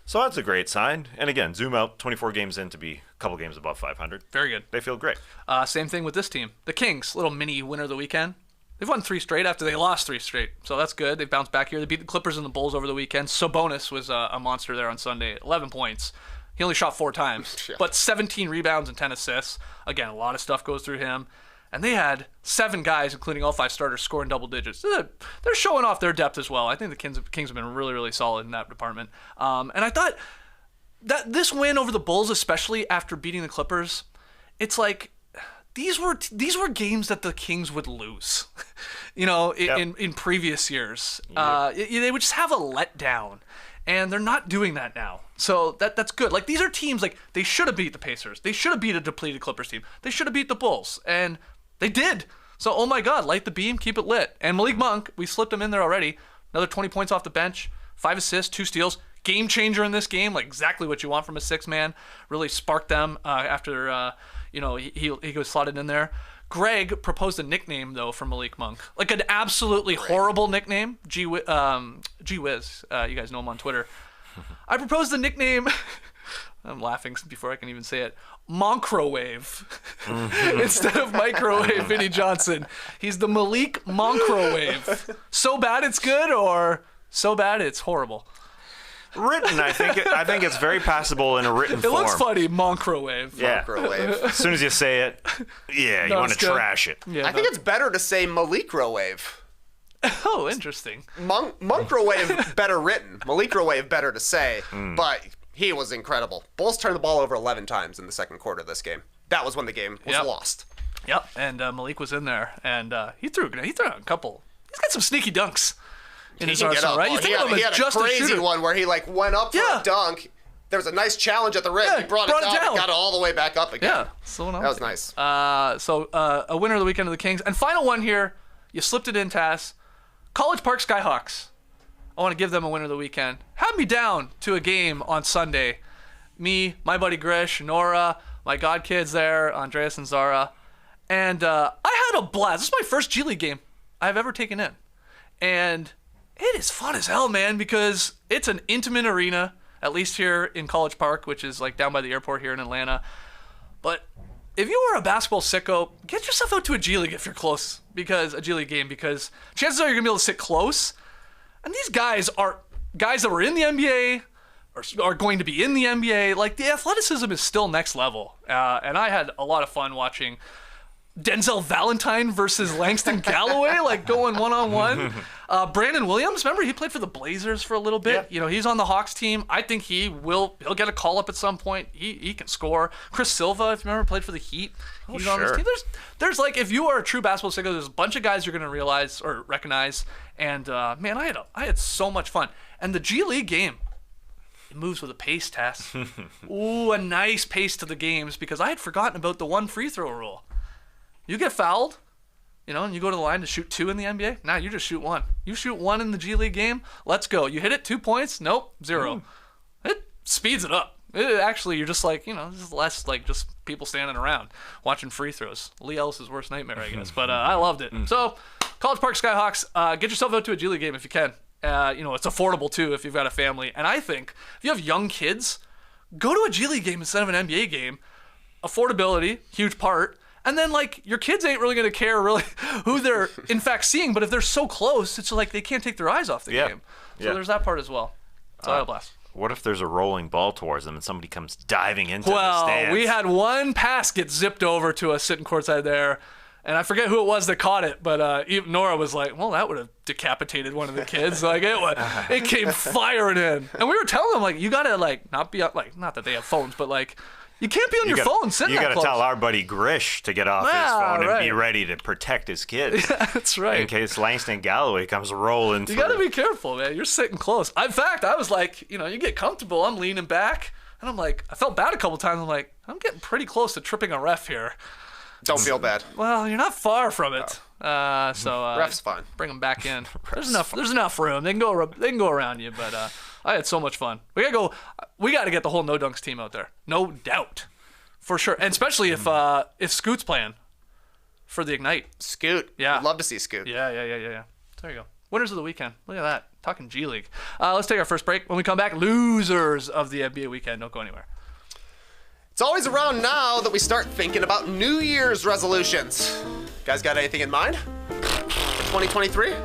So that's a great sign. And again, zoom out 24 games in to be a couple games above 500. Very good. They feel great. Same thing with this team. The Kings, little mini winner of the weekend. They've won 3 straight after they lost 3 straight. So that's good. They've bounced back here. They beat the Clippers and the Bulls over the weekend. Sabonis was a monster there on Sunday. 11 points. He only shot 4 times, but 17 rebounds and 10 assists. Again, a lot of stuff goes through him. And they had 7 guys, including all 5 starters, scoring double digits. They're showing off their depth as well. I think the Kings have been really, really solid in that department. And I thought that this win over the Bulls, especially after beating the Clippers, it's these were games that the Kings would lose, in previous years. They would just have a letdown. And they're not doing that now. So that's good. Like, these are teams, like, they should have beat the Pacers. They should have beat a depleted Clippers team. They should have beat the Bulls. And they did. So, oh my God, light the beam, keep it lit. And Malik Monk, we slipped him in there already. Another 20 points off the bench, 5 assists, 2 steals. Game changer in this game, like exactly what you want from a 6-man. Really sparked them after, he was slotted in there. Greg proposed a nickname, though, for Malik Monk. Like an absolutely horrible nickname. G Wiz. You guys know him on Twitter. I proposed the nickname... I'm laughing before I can even say it. Moncrowave. Instead of microwave Vinny Johnson. He's the Malik Moncrowave. So bad it's good, or so bad it's horrible? Written, I think it's very passable in a written form. It looks funny, Moncrowave. Yeah. Moncrowave. As soon as you say it, yeah, you want to trash it. Yeah, I think it's better to say Malicrowave. Oh, interesting. Moncrowave better written. Malicrowave better to say, but he was incredible. Bulls turned the ball over 11 times in the second quarter of this game. That was when the game was lost. Yep, and Malik was in there, and he threw a couple. He's got some sneaky dunks in his arsenal, right? You think of him as just a crazy shooter. one where he went up for a dunk. There was a nice challenge at the rim. He brought it down and got it all the way back up again. Yeah, so that was nice. So a winner of the weekend of the Kings. And final one here, you slipped it in, Tass. College Park Skyhawks. I want to give them a winner of the weekend. Have me down to a game on Sunday. Me, my buddy Grish, Nora, my godkids there, Andreas and Zara. And I had a blast. This is my first G League game I've ever taken in. And it is fun as hell, man, because it's an intimate arena, at least here in College Park, which is like down by the airport here in Atlanta. But if you are a basketball sicko, get yourself out to a G League if you're close, because a G League game, because chances are you're going to be able to sit close. And these guys are guys that were in the NBA or are going to be in the NBA. Like, the athleticism is still next level. And I had a lot of fun watching Denzel Valentine versus Langston Galloway, like going one-on-one. Brandon Williams, remember, he played for the Blazers for a little bit. Yeah. You know, he's on the Hawks team. I think he'll get a call-up at some point. He can score. Chris Silva, if you remember, played for the Heat. He's on this team. There's like, if you are a true basketball sicko, there's a bunch of guys you're going to realize or recognize. And, man, I had so much fun. And the G League game, it moves with a pace, Tess. Ooh, a nice pace to the games, because I had forgotten about the one free throw rule. You get fouled, and you go to the line to shoot 2 in the NBA. Now you just shoot 1. You shoot 1 in the G League game, let's go. You hit it, 2 points, nope, 0. It speeds it up. Actually, you're just like, this is less like just people standing around watching free throws. Lee Ellis's worst nightmare, I guess. But I loved it. So, College Park Skyhawks, get yourself out to a G League game if you can. It's affordable too if you've got a family. And I think if you have young kids, go to a G League game instead of an NBA game. Affordability, huge part. And then, like, your kids ain't really going to care really who they're, in fact, seeing. But if they're so close, it's like they can't take their eyes off the game. So there's that part as well. So I had a blast. What if there's a rolling ball towards them and somebody comes diving into the stands? Well, we had one pass get zipped over to us sitting courtside there. And I forget who it was that caught it, but Nora was like, well, that would have decapitated one of the kids. Like, it came firing in. And we were telling them, like, you got to, like, not be, like, not that they have phones, but, like, you can't be on your phone sitting that close. You got to tell our buddy Grish to get off his phone and be ready to protect his kids. Yeah, that's right. In case Langston Galloway comes rolling through. You got to be careful, man. You're sitting close. In fact, I was like, you get comfortable. I'm leaning back. And I'm like, I felt bad a couple times. I'm like, I'm getting pretty close to tripping a ref here. Don't feel bad. Well, you're not far from it. Ref's fine. Bring them back in. There's enough room. They can go around you, but I had so much fun. We got to get the whole No Dunks team out there. No doubt. For sure. And especially if Scoot's playing for the Ignite. Scoot. Yeah. I'd love to see Scoot. Yeah. There you go. Winners of the weekend. Look at that. Talking G League. Let's take our first break. When we come back, losers of the NBA weekend. Don't go anywhere. It's always around now that we start thinking about New Year's resolutions. Guys got anything in mind for 2023?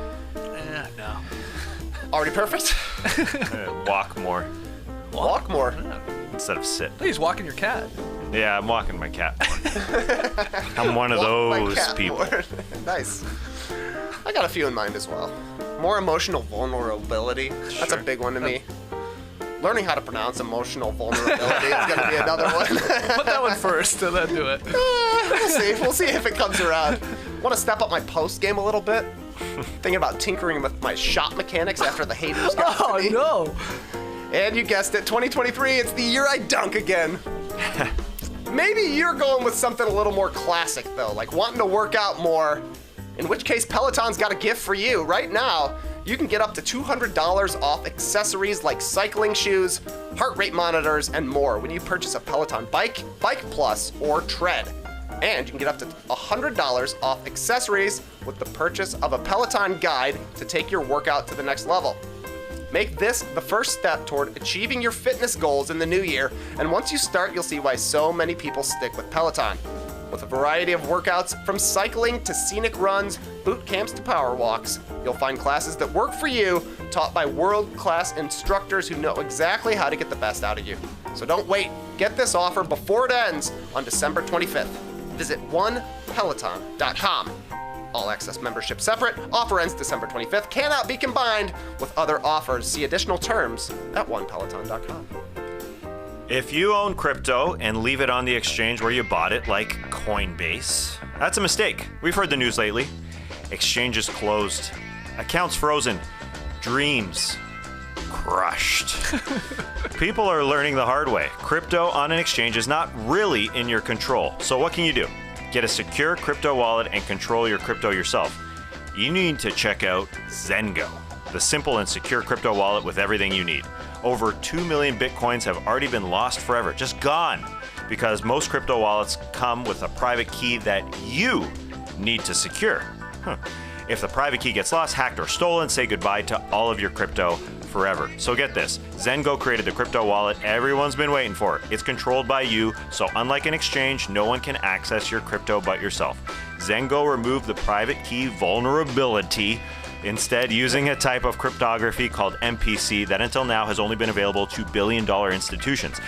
No. Already perfect? Walk more. Walk more? Yeah. Instead of sit. He's walking your cat. Yeah, I'm walking my cat more. I'm one of those people. Nice. I got a few in mind as well. More emotional vulnerability. That's a big one to me. Learning how to pronounce emotional vulnerability is going to be another one. Put that one first and then do it. We'll see. We'll see if it comes around. Want to step up my post game a little bit. Thinking about tinkering with my shot mechanics after the haters got to me. No. And you guessed it, 2023, it's the year I dunk again. Maybe you're going with something a little more classic, though, like wanting to work out more, in which case Peloton's got a gift for you. Right now, you can get up to $200 off accessories like cycling shoes, heart rate monitors, and more when you purchase a Peloton bike, Bike Plus, or Tread. And you can get up to $100 off accessories with the purchase of a Peloton guide to take your workout to the next level. Make this the first step toward achieving your fitness goals in the new year, and once you start, you'll see why so many people stick with Peloton. With a variety of workouts from cycling to scenic runs, boot camps to power walks, you'll find classes that work for you, taught by world-class instructors who know exactly how to get the best out of you. So don't wait. Get this offer before it ends on December 25th. Visit onepeloton.com. All access membership separate. Offer ends December 25th. Cannot be combined with other offers. See additional terms at onepeloton.com. If you own crypto and leave it on the exchange where you bought it, like Coinbase, that's a mistake. We've heard the news lately. Exchanges closed, accounts frozen, dreams crushed. People are learning the hard way. Crypto on an exchange is not really in your control. So what can you do? Get a secure crypto wallet and control your crypto yourself. You need to check out Zengo, the simple and secure crypto wallet with everything you need. Over 2 million Bitcoins have already been lost forever, just gone, because most crypto wallets come with a private key that you need to secure. If the private key gets lost, hacked, or stolen, say goodbye to all of your crypto forever. So get this, Zengo created the crypto wallet everyone's been waiting for. It's controlled by you, so unlike an exchange, no one can access your crypto but yourself. Zengo removed the private key vulnerability, instead using a type of cryptography called MPC that until now has only been available to billion-dollar institutions.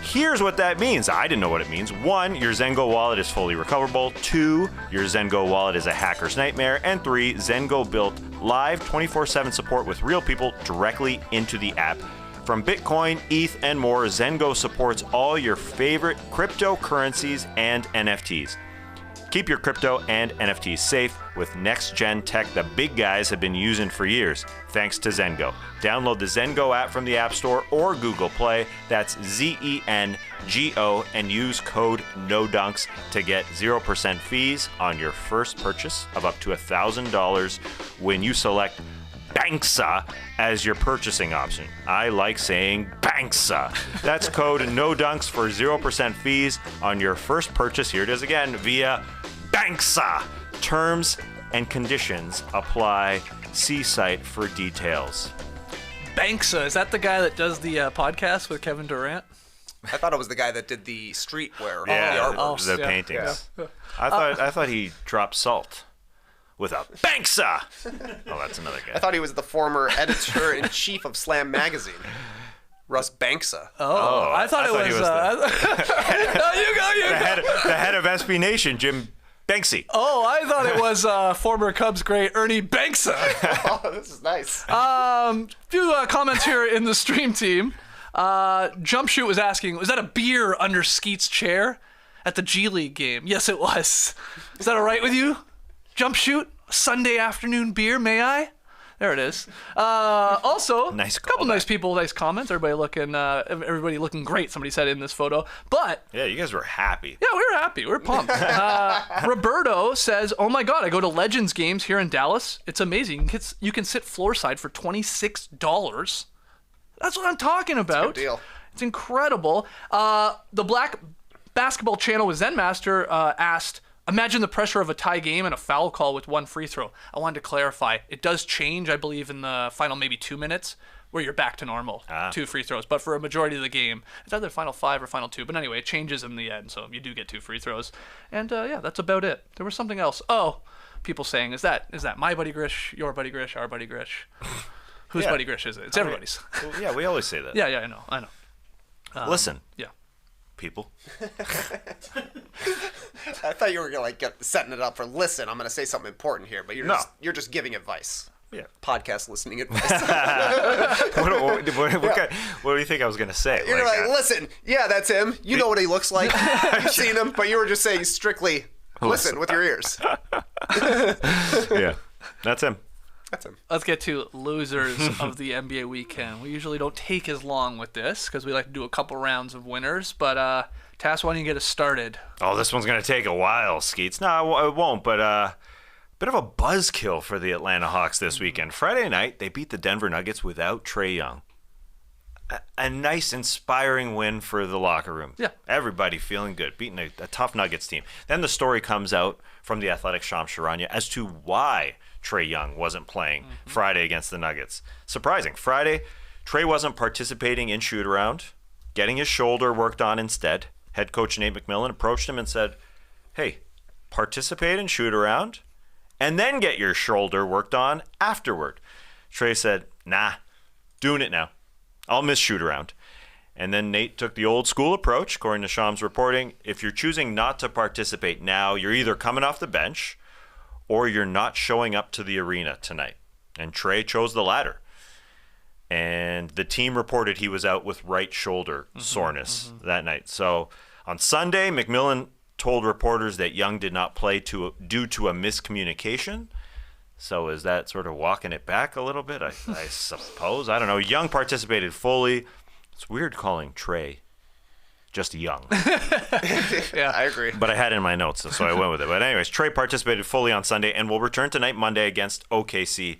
Here's what that means. I didn't know what it means. 1, your Zengo wallet is fully recoverable. 2, your Zengo wallet is a hacker's nightmare. And 3, Zengo built live 24/7 support with real people directly into the app. From Bitcoin, ETH, and more, Zengo supports all your favorite cryptocurrencies and NFTs. Keep your crypto and NFTs safe with next-gen tech the big guys have been using for years, thanks to Zengo. Download the Zengo app from the App Store or Google Play, that's ZENGO, and use code NODUNKS to get 0% fees on your first purchase of up to $1,000 when you select Banksa as your purchasing option. I like saying Banksa. That's code NODUNKS for 0% fees on your first purchase. Here it is again, via Banksa. Terms and conditions apply. See site for details. Banksa, is that the guy that does the podcast with Kevin Durant? I thought it was the guy that did the streetwear, Yeah, the artwork. the paintings. Yeah. I thought he dropped salt with a Banksa. Oh, that's another guy. I thought he was the former editor-in-chief of Slam Magazine. Russ Banksa. Oh, I thought it was the head of SB Nation, Jim Banksy. Oh, I thought it was former Cubs great Ernie Banksa. Oh, this is nice. Few comments here in the stream team. Jumpshoot was asking, was that a beer under Skeet's chair at the G League game? Yes, it was. Is that all right with you? Jumpshoot, Sunday afternoon beer, may I? There it is. Also, nice couple nice people, nice comments. Everybody looking great. Somebody said in this photo, but yeah, you guys were happy. Yeah, we were happy. We were pumped. Roberto says, "Oh my God, I go to Legends games here in Dallas. It's amazing. You can sit floorside for $26. That's what I'm talking about. That's a good deal. It's incredible." The Black Basketball Channel with Zenmaster asked, imagine the pressure of a tie game and a foul call with one free throw. I wanted to clarify. It does change, I believe, in the final maybe 2 minutes where you're back to normal. 2 free throws. But for a majority of the game, it's either final 5 or final 2. But anyway, it changes in the end, so you do get 2 free throws. And yeah, that's about it. There was something else. Oh, people saying, is that my Buddy Grish, your Buddy Grish, our Buddy Grish? Whose Buddy Grish is it? It's everybody's. Well, yeah, we always say that. Yeah, I know. Listen. Yeah. People. I thought you were gonna setting it up for listen. I'm gonna say something important here, but you're just giving advice. Yeah. Podcast listening advice. What do you think I was gonna say? You're like, listen. Yeah, that's him. You know what he looks like. You've seen him, but you were just saying strictly listen with your ears. Yeah, that's him. That's him. Let's get to losers of the NBA weekend. We usually don't take as long with this because we like to do a couple rounds of winners. But Tass, why don't you get us started? Oh, this one's going to take a while, Skeets. No, it won't, but bit of a buzzkill for the Atlanta Hawks this weekend. Friday night, they beat the Denver Nuggets without Trae Young. A nice, inspiring win for the locker room. Yeah. Everybody feeling good, beating a tough Nuggets team. Then the story comes out from the Athletic Shams Charania as to why Trae Young wasn't playing Friday against the Nuggets. Surprising. Friday, Trae wasn't participating in shoot-around, getting his shoulder worked on instead. Head coach Nate McMillan approached him and said, hey, participate in shoot-around and then get your shoulder worked on afterward. Trae said, nah, doing it now. I'll miss shoot-around. And then Nate took the old school approach, according to Shams reporting. If you're choosing not to participate now, you're either coming off the bench or you're not showing up to the arena tonight. And Trae chose the latter. And the team reported he was out with right shoulder soreness that night. So on Sunday, McMillan told reporters that Young did not play due to a miscommunication. So is that sort of walking it back a little bit? I suppose. I don't know. Young participated fully. It's weird calling Trae just Young. Yeah, I agree. But I had it in my notes, so I went with it. But anyways, Trae participated fully on Sunday and will return tonight, Monday, against OKC.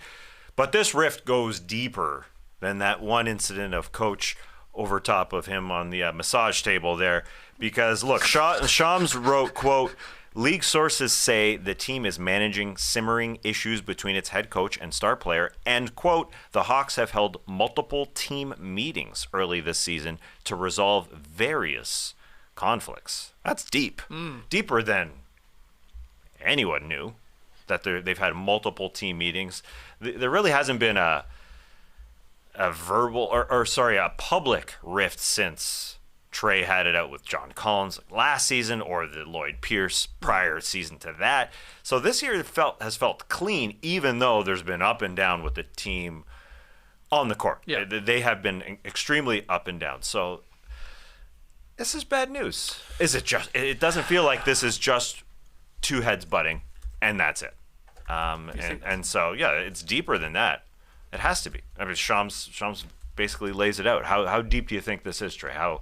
But this rift goes deeper than that one incident of Coach over top of him on the massage table there. Because, look, Shams wrote, quote, league sources say the team is managing simmering issues between its head coach and star player, and, quote, the Hawks have held multiple team meetings early this season to resolve various conflicts. That's deep. Deeper than anyone knew, that they've had multiple team meetings. There really hasn't been a public rift since Trae had it out with John Collins last season, or the Lloyd Pierce prior season to that. So this year has felt clean, even though there's been up and down with the team on the court. Yeah. They have been extremely up and down. So this is bad news. It doesn't feel like this is just two heads butting, and that's it. And so, yeah, it's deeper than that. It has to be. I mean, Shams basically lays it out. How deep do you think this is, Trae?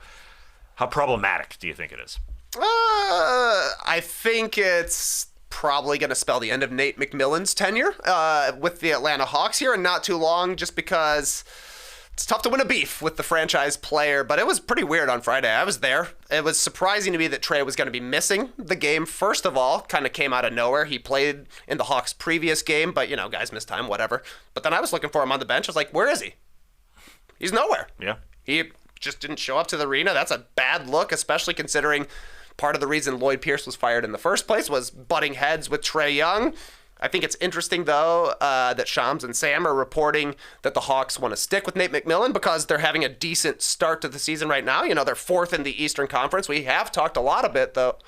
How problematic do you think it is? I think it's probably going to spell the end of Nate McMillan's tenure with the Atlanta Hawks here, and not too long, just because it's tough to win a beef with the franchise player. But it was pretty weird on Friday. I was there. It was surprising to me that Trae was going to be missing the game. First of all, kind of came out of nowhere. He played in the Hawks' previous game, but, guys miss time, whatever. But then I was looking for him on the bench. I was like, where is he? He's nowhere. Yeah. He just didn't show up to the arena. That's a bad look, especially considering part of the reason Lloyd Pierce was fired in the first place was butting heads with Trae Young. I think it's interesting, though, that Shams and Sam are reporting that the Hawks want to stick with Nate McMillan because they're having a decent start to the season right now. They're fourth in the Eastern Conference. We have talked a lot about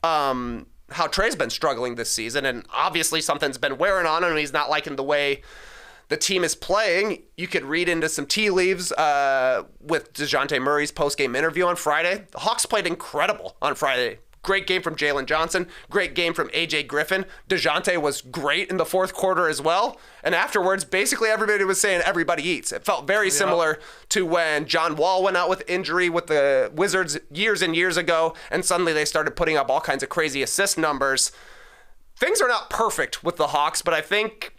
how Trae's been struggling this season, and obviously something's been wearing on him, and he's not liking the way the team is playing. You could read into some tea leaves with DeJounte Murray's post-game interview on Friday. The Hawks played incredible on Friday. Great game from Jalen Johnson. Great game from A.J. Griffin. DeJounte was great in the fourth quarter as well. And afterwards, basically everybody was saying everybody eats. It felt very similar to when John Wall went out with injury with the Wizards years and years ago, and suddenly they started putting up all kinds of crazy assist numbers. Things are not perfect with the Hawks, but I think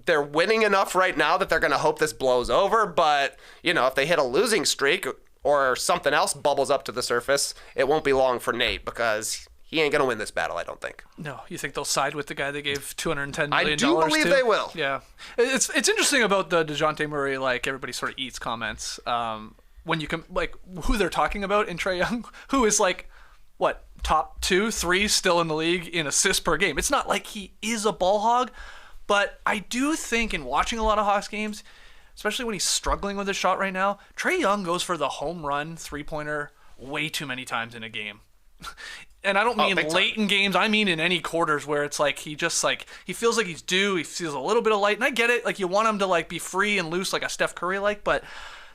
they're winning enough right now that they're going to hope this blows over. But, if they hit a losing streak or something else bubbles up to the surface, it won't be long for Nate because he ain't going to win this battle, I don't think. No, you think they'll side with the guy they gave $210 million I do believe to? they will. Yeah. It's interesting about the DeJounte Murray, everybody sort of eats comments. When you can, who they're talking about in Trae Young, who is top 2, 3 still in the league in assists per game. It's not like he is a ball hog. But I do think in watching a lot of Hawks games, especially when he's struggling with his shot right now, Trae Young goes for the home run three-pointer way too many times in a game. And I don't mean late in games. I mean in any quarters where it's he just he feels like he's due. He feels a little bit of light. And I get it. You want him to be free and loose like a Steph Curry but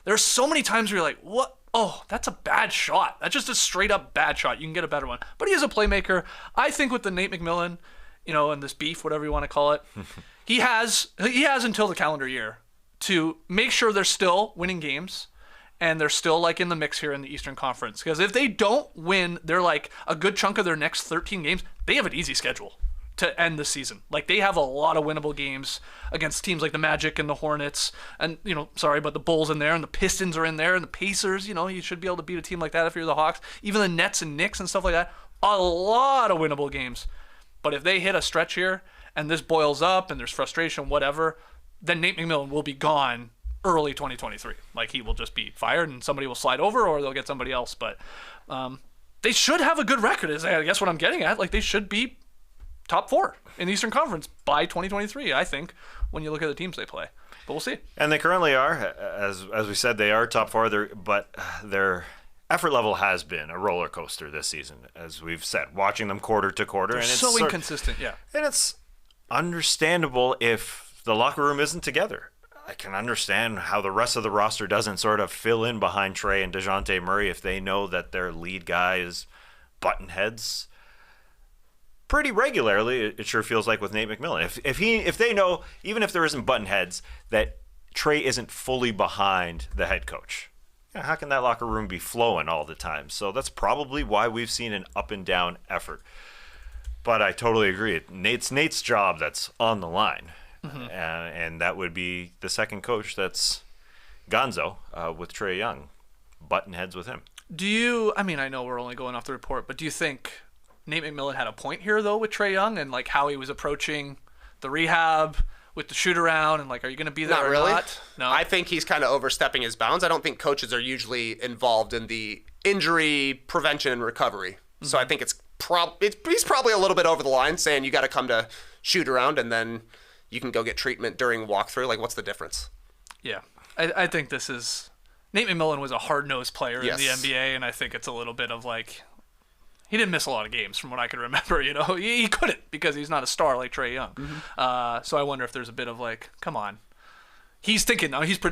there's so many times where you're like, what? Oh, that's a bad shot. That's just a straight up bad shot. You can get a better one. But he is a playmaker. I think with the Nate McMillan and this beef, whatever you want to call it. He has until the calendar year to make sure they're still winning games and they're still like in the mix here in the Eastern Conference. Because if they don't win, they're like a good chunk of their next 13 games, they have an easy schedule to end the season. Like they have a lot of winnable games against teams like the Magic and the Hornets and, but the Bulls in there and the Pistons are in there and the Pacers, you should be able to beat a team like that if you're the Hawks. Even the Nets and Knicks and stuff like that, a lot of winnable games. But if they hit a stretch here and this boils up and there's frustration, whatever, then Nate McMillan will be gone early 2023. Like he will just be fired and somebody will slide over or they'll get somebody else. But they should have a good record is I guess what I'm getting at. Like they should be top 4 in the Eastern Conference by 2023, I think, when you look at the teams they play. But we'll see. And they currently are, as we said, they are top 4, but their effort level has been a roller coaster this season, as we've said, watching them quarter to quarter. They're so inconsistent, yeah. And it's understandable if the locker room isn't together. I can understand how the rest of the roster doesn't sort of fill in behind Trey and DeJounte Murray if they know that their lead guy is button heads pretty regularly. It sure feels like with Nate McMillan. If they know, even if there isn't button heads, that Trey isn't fully behind the head coach, how can that locker room be flowing all the time? So that's probably why we've seen an up and down effort. But I totally agree. Nate's job that's on the line. Mm-hmm. And that would be the second coach that's Gonzo with Trae Young. Button heads with him. I know we're only going off the report, but do you think Nate McMillan had a point here, though, with Trae Young and like how he was approaching the rehab with the shoot around and like, are you going to be there not or really. not? No, I think he's kind of overstepping his bounds. I don't think coaches are usually involved in the injury prevention and recovery. Mm-hmm. So I think he's probably a little bit over the line saying you got to come to shoot around and then you can go get treatment during walkthrough. Like, what's the difference? Yeah, I think this is Nate McMillan was a hard-nosed player in the NBA, and I think it's a little bit of like he didn't miss a lot of games from what I can remember. He couldn't because he's not a star like Trae Young. Mm-hmm. So I wonder if there's a bit of like, come on. He's thinking now. He's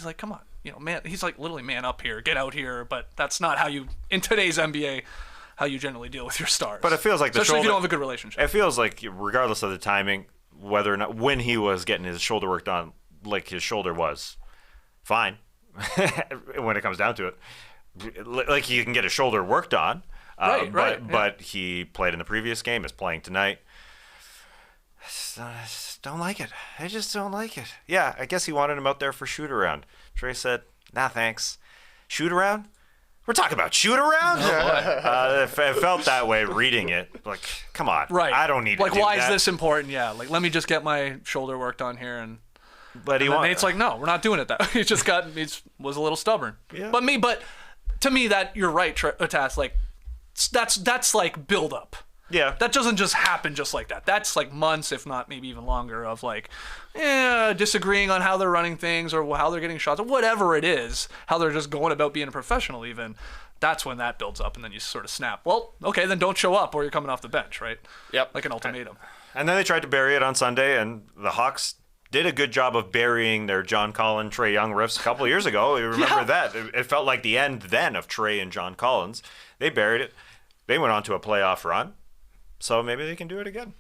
like, come on, man. He's like literally man up here, get out here. But that's not how you in today's NBA. How you generally deal with your stars. But it feels like especially if you don't have a good relationship. It feels like regardless of the timing, whether or not when he was getting his shoulder worked on, like his shoulder was fine when it comes down to it. Like he can get his shoulder worked on. But he played in the previous game, is playing tonight. I just don't like it. I just don't like it. Yeah, I guess he wanted him out there for shoot around. Trey said, nah, thanks. Shoot around? We're talking about shoot around? It felt that way reading it. Like, come on. Right. I don't need to do that. Like, why is this important? Yeah, like, let me just get my shoulder worked on here. But Nate's like, no, we're not doing it that way. He was a little stubborn. Yeah. But to me, that you're right, Tass, like, that's like build up. Yeah. That doesn't just happen just like that. That's like months, if not maybe even longer, of like, disagreeing on how they're running things or how they're getting shots or whatever it is, how they're just going about being a professional even. That's when that builds up and then you sort of snap. Well, okay, then don't show up or you're coming off the bench, right? Yep. Like an ultimatum. And then they tried to bury it on Sunday, and the Hawks did a good job of burying their John Collins, Trae Young riffs a couple of years ago. You remember that. It felt like the end then of Trae and John Collins. They buried it. They went on to a playoff run. So maybe they can do it again.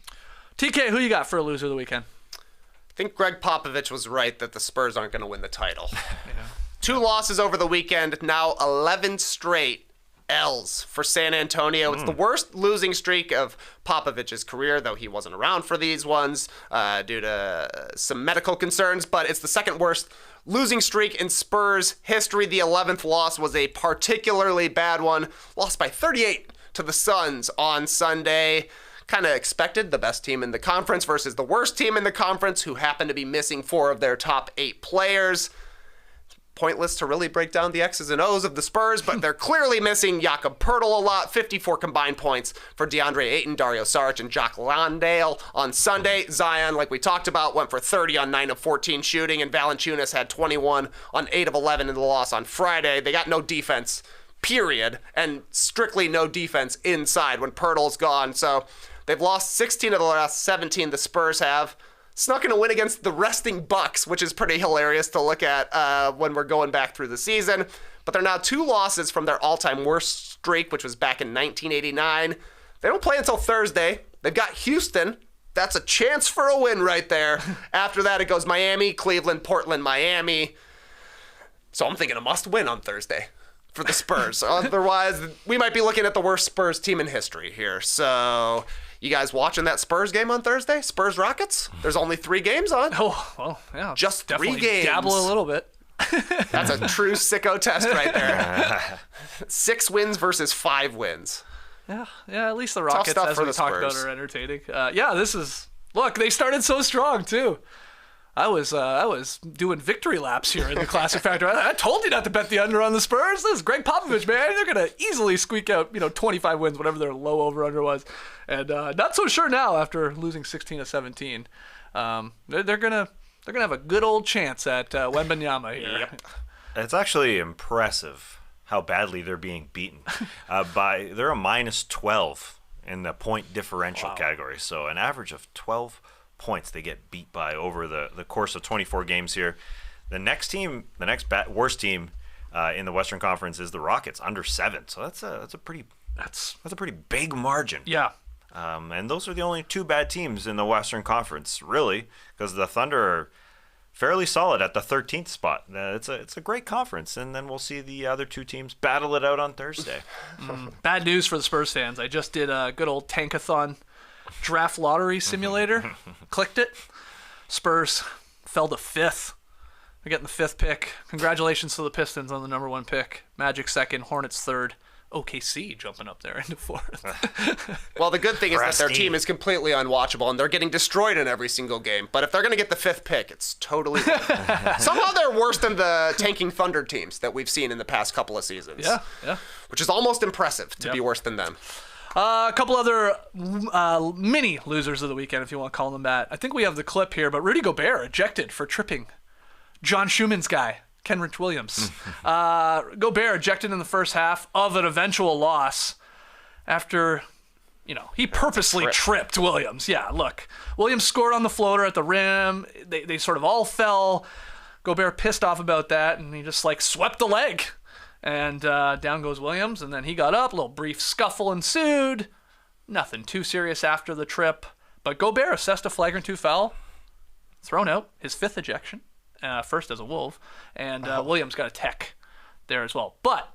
TK, who you got for a loser of the weekend? I think Greg Popovich was right that the Spurs aren't going to win the title. 2 losses over the weekend, now 11 straight L's for San Antonio. It's the worst losing streak of Popovich's career, though he wasn't around for these ones due to some medical concerns, but it's the second worst losing streak in Spurs history. The 11th loss was a particularly bad one, lost by 38 to the Suns on Sunday. Kind of expected, the best team in the conference versus the worst team in the conference, who happened to be missing 4 of their top 8 players. Pointless to really break down the X's and O's of the Spurs, but they're clearly missing Jakob Poeltl a lot. 54 combined points for DeAndre Ayton, Dario Saric, and Jock Landale on Sunday. Zion, like we talked about, went for 30 on 9 of 14 shooting, and Valanciunas had 21 on 8 of 11 in the loss on Friday. They got no defense, period, and strictly no defense inside when Poeltl's gone. So they've lost 16 of the last 17 the Spurs have. Snuck in a win against the resting Bucks, which is pretty hilarious to look at when we're going back through the season. But they're now 2 losses from their all-time worst streak, which was back in 1989. They don't play until Thursday They've got Houston. That's a chance for a win right there. After that, it goes Miami, Cleveland, Portland, Miami. So I'm thinking a must-win on Thursday for the Spurs. Otherwise, we might be looking at the worst Spurs team in history here. So you guys watching that Spurs game on Thursday? Spurs-Rockets? There's only 3 games on. Oh, well, yeah. Just 3 definitely games. Dabble a little bit. That's a true sicko test right there. 6 wins versus 5 wins. Yeah, at least the Rockets, stuff as for we the talked about, Spurs. are entertaining. Look, they started so strong, too. I was doing victory laps here in the Classic Factor. I told you not to bet the under on the Spurs. This is Greg Popovich, man. They're going to easily squeak out, 25 wins, whatever their low over-under was. And not so sure now after losing 16-17. They're going to have a good old chance at Wembanyama here. Yep. It's actually impressive how badly they're being beaten. They're a minus 12 in the point differential category. So an average of 12 points they get beat by over the course of 24 games here. The next worst team in the Western Conference is the Rockets, under 7. So that's a pretty big margin. Yeah. And those are the only 2 bad teams in the Western Conference, really, because the Thunder are fairly solid at the 13th spot. It's a great conference, and then we'll see the other 2 teams battle it out on Thursday. Bad news for the Spurs fans. I just did a good old tankathon draft lottery simulator. Clicked it. Spurs fell to 5th. They're getting the 5th pick. Congratulations to the Pistons on the number 1 pick. Magic 2nd, Hornets 3rd. OKC jumping up there into 4th. Well, the good thing is that their Prestige. team is completely unwatchable, and they're getting destroyed in every single game. But if they're going to get the 5th pick, it's totally... Somehow they're worse than the tanking Thunder teams that we've seen in the past couple of seasons. Yeah. Which is almost impressive to be worse than them. A couple other mini losers of the weekend, if you want to call them that. I think we have the clip here, but Rudy Gobert ejected for tripping John Schumann's guy, Kenrich Williams. Gobert ejected in the first half of an eventual loss after, he purposely tripped Williams. Yeah, look, Williams scored on the floater at the rim. They sort of all fell. Gobert pissed off about that, and he just swept the leg. And down goes Williams, and then he got up. A little brief scuffle ensued. Nothing too serious after the trip. But Gobert assessed a flagrant 2 foul. Thrown out. His 5th ejection. First as a Wolf. And Williams got a tech there as well. But,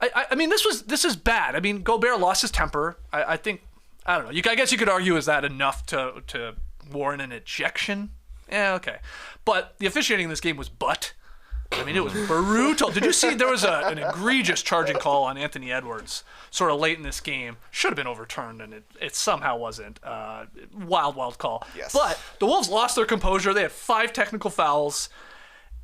I mean, this is bad. I mean, Gobert lost his temper. I think, I don't know. I guess you could argue, is that enough to warrant an ejection? Yeah, okay. But the officiating in this game was butt. I mean, it was brutal. Did you see there was an egregious charging call on Anthony Edwards sort of late in this game? Should have been overturned, and it somehow wasn't. Wild call. Yes. But the Wolves lost their composure. They had 5 technical fouls,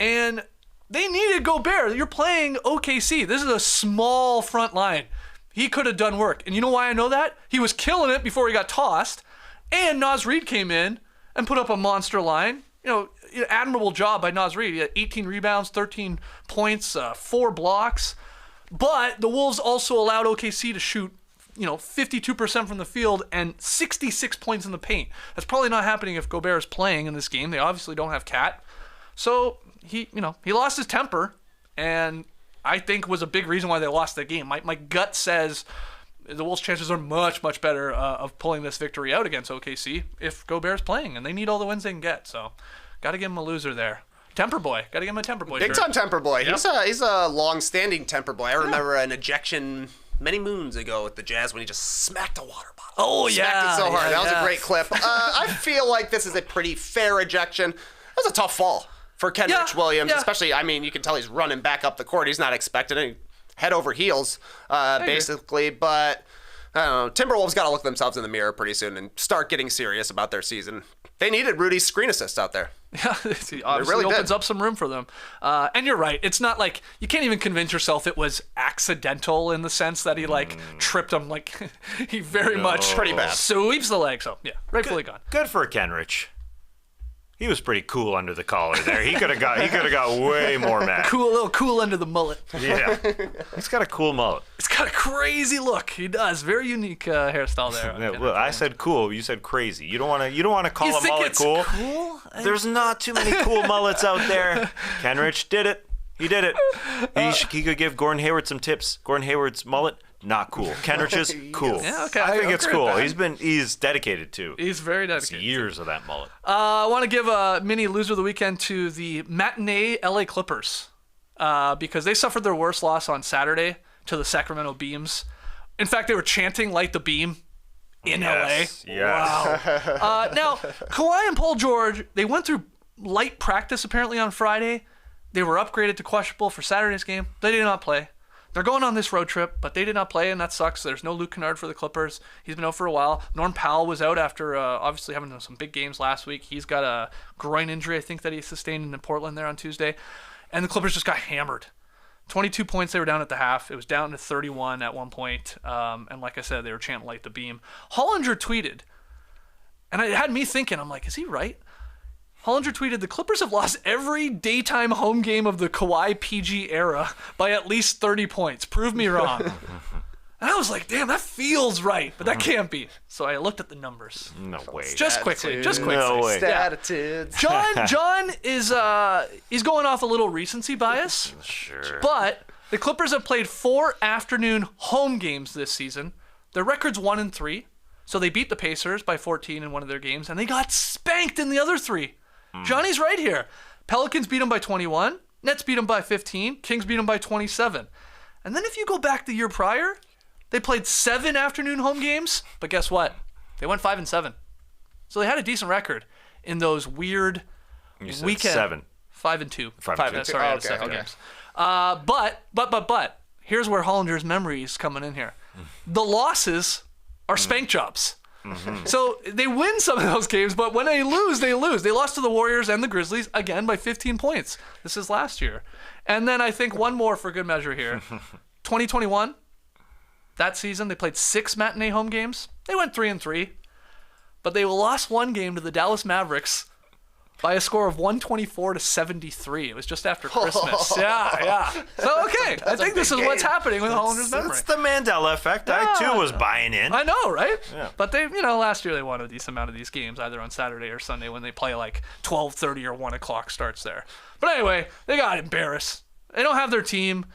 and they needed Gobert. You're playing OKC. This is a small front line. He could have done work. And you know why I know that? He was killing it before he got tossed, and Naz Reid came in and put up a monster line. Admirable job by Naz Reid. He had 18 rebounds, 13 points, 4 blocks. But the Wolves also allowed OKC to shoot, 52% from the field and 66 points in the paint. That's probably not happening if Gobert is playing in this game. They obviously don't have Cat. So he lost his temper, and I think was a big reason why they lost the game. My gut says the Wolves' chances are much, much better of pulling this victory out against OKC if Gobert's playing, and they need all the wins they can get. So, got to give him a loser there. Temper boy. Got to give him a temper boy. Big time temper boy. Yep. He's a long-standing temper boy. I remember an ejection many moons ago with the Jazz when he just smacked a water bottle. Oh, yeah. Smacked it so hard. Yeah, That was a great clip. I feel like this is a pretty fair ejection. That was a tough fall for Kenrich Williams, especially, you can tell he's running back up the court. He's not expecting it. Head over heels, basically. But, I don't know. Timberwolves got to look themselves in the mirror pretty soon and start getting serious about their season. They needed Rudy's screen assist out there. Yeah, it obviously really opens did. up some room for them. And you're right. It's not like you can't even convince yourself it was accidental in the sense that he tripped him. He very much Pretty bad. sweeps the leg. So yeah, rightfully gone. Good for Kenrich. He was pretty cool under the collar there. He could have got way more mad. A little cool under the mullet. Yeah, he's got a cool mullet. It's got a crazy look. He does. Very unique hairstyle there. Yeah, well, I said cool. You said crazy. You don't want to call You a think mullet it's cool. There's not too many cool mullets out there. Kenrich did it. He did it. He could give Gordon Hayward some tips. Gordon Hayward's mullet, not cool. Kenrich is cool. Yeah, okay, I think I it's agree with cool. that. He's dedicated too. He's very It's dedicated. years of that mullet. I want to give a mini loser of the weekend to the matinee LA Clippers because they suffered their worst loss on Saturday to the Sacramento Beams. In fact, they were chanting "Light the Beam" in Yes, LA. yes. Wow. Now, Kawhi and Paul George, they went through light practice apparently on Friday. They were upgraded to questionable for Saturday's game. They did not play. They're going on this road trip, but they did not play, and that sucks. There's no Luke Kennard for the Clippers. He's been out for a while. Norm Powell was out after obviously having some big games last week. He's got a groin injury, I think, that he sustained in Portland there on Tuesday. And the Clippers just got hammered. 22 points they were down at the half. It was down to 31 at one point. And like I said, they were chanting "Light the Beam." Hollinger tweeted, and it had me thinking, I'm like, is he right? Hollinger tweeted, "The Clippers have lost every daytime home game of the Kawhi PG era by at least 30 points. Prove me wrong." And I was like, damn, that feels right, but that can't be. So I looked at the numbers. No way. Just quickly. No way. Attitudes. John is he's going off a little recency bias, Sure. but the Clippers have played 4 afternoon home games this season. Their record's 1-3, so they beat the Pacers by 14 in one of their games, and they got spanked in the other 3. Johnny's right here. Pelicans beat them by 21. Nets beat them by 15. Kings beat them by 27. And then if you go back the year prior, they played 7 afternoon home games. But guess what? They went 5-7. So they had a decent record in those weird You said weekend. 7. 5-2. 5-2. Sorry, I had 7 games. But here's where Hollinger's memory is coming in here. The losses are spank jobs. So they win some of those games, but when they lose, they lose. They lost to the Warriors and the Grizzlies, again, by 15 points. This is last year. And then I think one more for good measure here. 2021, that season, they played 6 matinee home games. They went 3-3, but they lost one game to the Dallas Mavericks by a score of 124-73. It was just after Christmas. Yeah. So, okay, I think this is what's happening with Hollinger's memory. It's the Mandela effect. I, too, was buying in. I know, right? Yeah. But they, last year they won a decent amount of these games, either on Saturday or Sunday when they play like 12:30 or 1 o'clock starts there. But anyway, they got embarrassed. They don't have their team.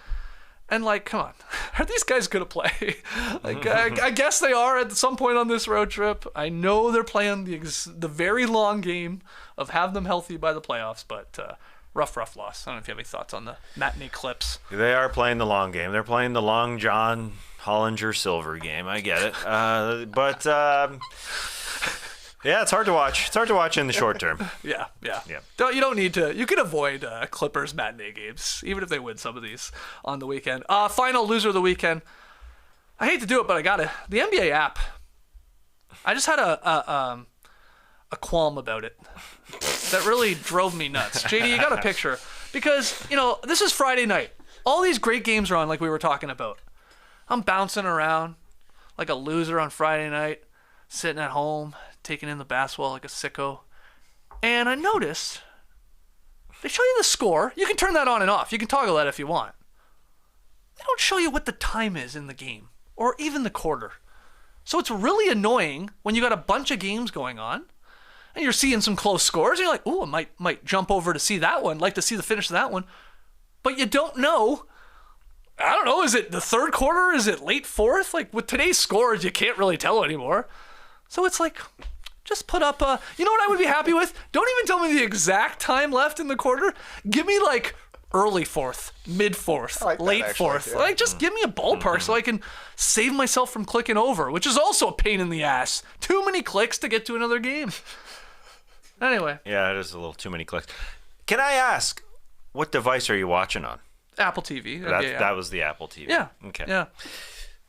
And like, come on, are these guys gonna play? Like, I guess they are at some point on this road trip. I know they're playing the very long game of have them healthy by the playoffs, but rough loss. I don't know if you have any thoughts on the matinee Clips. They are playing the long game. They're playing the long John Hollinger Silver game. I get it. But yeah, it's hard to watch. It's hard to watch in the short term. Yeah. Yeah. You don't need to. You can avoid Clippers matinee games, even if they win some of these on the weekend. Final loser of the weekend. I hate to do it, but I gotta. The NBA app. I just had a qualm about it that really drove me nuts. JD, you got a picture because this is Friday night. All these great games are on, like we were talking about. I'm bouncing around like a loser on Friday night, sitting at home, taking in the basketball like a sicko. And I noticed they show you the score. You can turn that on and off. You can toggle that if you want. They don't show you what the time is in the game or even the quarter. So it's really annoying when you got a bunch of games going on and you're seeing some close scores and you're like, ooh, I might jump over to see that one, like to see the finish of that one. But you don't know. I don't know, is it the third quarter? Is it late fourth? Like with today's scores, you can't really tell anymore. So it's like, just put up you know what I would be happy with? Don't even tell me the exact time left in the quarter. Give me like early fourth, mid fourth, like that, late actually, fourth. yeah. Like just give me a ballpark so I can save myself from clicking over, which is also a pain in the ass. Too many clicks to get to another game. Anyway. Yeah, it is a little too many clicks. Can I ask, what device are you watching on? Apple TV. That was the Apple TV. Yeah. Okay. Yeah.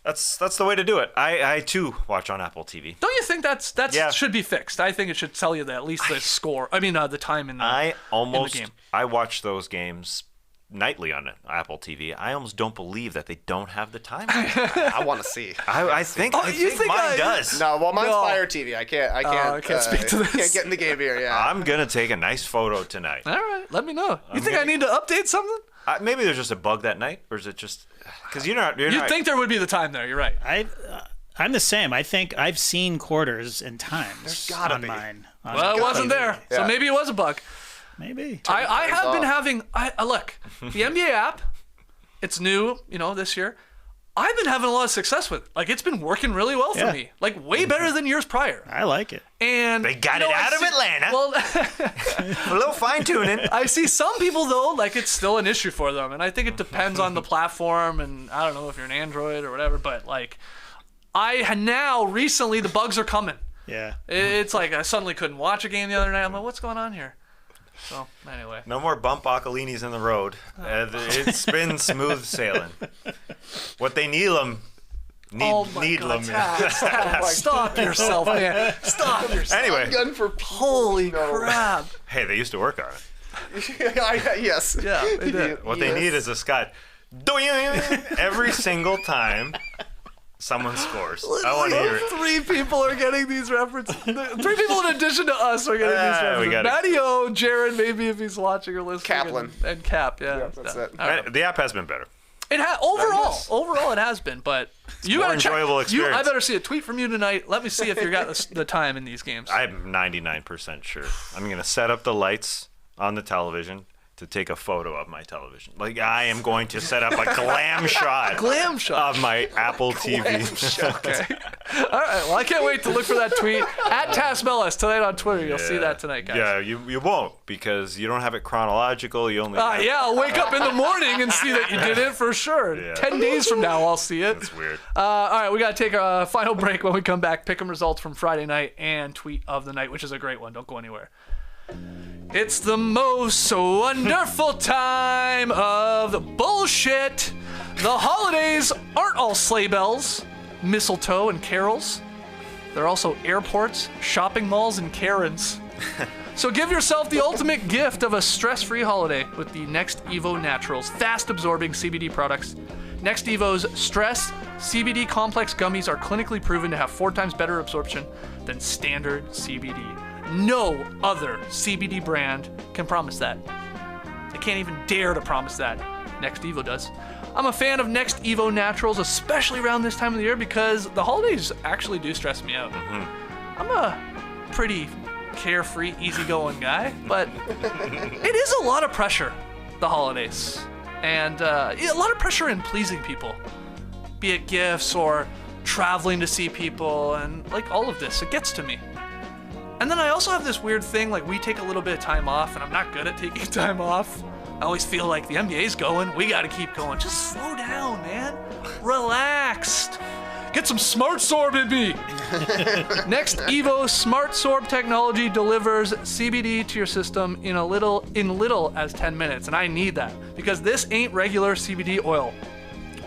That's the way to do it. I too watch on Apple TV. Don't you think that's Yeah. should be fixed? I think it should tell you that at least the score. I mean, the time in the game. I watch those games nightly on Apple TV. I almost don't believe that they don't have the time. I want to see. I think you think mine does. No, well, mine's No. Fire TV. I can't speak to this. Can't get in the game here. Yeah. I'm gonna take a nice photo tonight. All right, let me know. You think I need to update something? Maybe there's just a bug that night, or is it just because you're not? You'd think there would be the time there. You're right. I'm the same. I think I've seen quarters and times There's gotta on be. mine. Well, it wasn't there, so Yeah. maybe it was a bug. Maybe. I have been off. having. I look, the NBA app. It's new, this year. I've been having a lot of success with it. Like, it's been working really well for me. Like, way better than years prior. I like it. And They got it out of Atlanta. Well, A little fine-tuning. I see some people, though, like, it's still an issue for them. And I think it depends on the platform. And I don't know if you're an Android or whatever. But, like, recently, the bugs are coming. Yeah. It's like I suddenly couldn't watch a game the other night. I'm like, what's going on here? So, anyway. No more bump Ocolinis in the road. It's been smooth sailing. What they need them. Need them. Stop yourself, man. Stop yourself. Anyway. Gun for Holy crap. Hey, they used to work on it. Yes. Yeah, they did. What they need is a Scott. Every single time someone scores. I want to hear it. 3 people are getting these references. 3 people in addition to us are getting these references. we got it. Matty O, Jared, maybe if he's watching or listening. Kaplan. And Cap, yeah. That's it. The app has been better. Overall, it has been, but you more gotta check. enjoyable experience. I better see a tweet from you tonight. Let me see if you got the time in these games. I'm 99% sure. I'm going to set up the lights on the television to take a photo of my television. Like, I am going to set up a glam shot. Of my Apple TV. Okay. All right. Well, I can't wait to look for that tweet at TassMellis tonight on Twitter. You'll see that tonight, guys. Yeah, you won't because you don't have it chronological. You only. Yeah, I'll wake up in the morning and see that you did it for sure. Yeah. 10 days from now, I'll see it. That's weird. All right, we got to take a final break. When we come back, pick 'em results from Friday night and tweet of the night, which is a great one. Don't go anywhere. It's the most wonderful time of the bullshit. The holidays aren't all sleigh bells, mistletoe, and carols. They're also airports, shopping malls, and Karens. So give yourself the ultimate gift of a stress-free holiday with the Next Evo Naturals fast-absorbing CBD products. Next Evo's Stress CBD Complex gummies are clinically proven to have 4 times better absorption than standard CBD. No other CBD brand can promise that. They can't even dare to promise that. Next Evo does. I'm a fan of Next Evo Naturals, especially around this time of the year because the holidays actually do stress me out. I'm a pretty carefree, easygoing guy, but it is a lot of pressure, the holidays. And a lot of pressure in pleasing people, be it gifts or traveling to see people and like all of this. It gets to me. And then I also have this weird thing, like we take a little bit of time off, and I'm not good at taking time off. I always feel like the NBA's going, we gotta keep going. Just slow down, man. Relaxed. Get some Smart Sorb in me. Next Evo Smart Sorb technology delivers CBD to your system in little as 10 minutes, and I need that because this ain't regular CBD oil,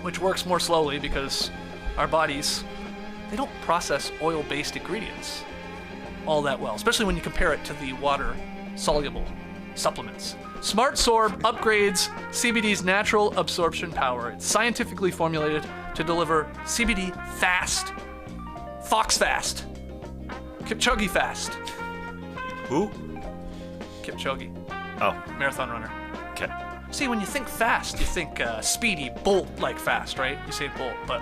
which works more slowly because our bodies, they don't process oil-based ingredients all that well, especially when you compare it to the water-soluble supplements. Smart Sorb upgrades CBD's natural absorption power. It's scientifically formulated to deliver CBD fast. Fox fast. Kipchoge fast. Who? Kipchoge. Oh, Marathon runner. okay. See, when you think fast, you think speedy, Bolt-like fast, right? You say Bolt, but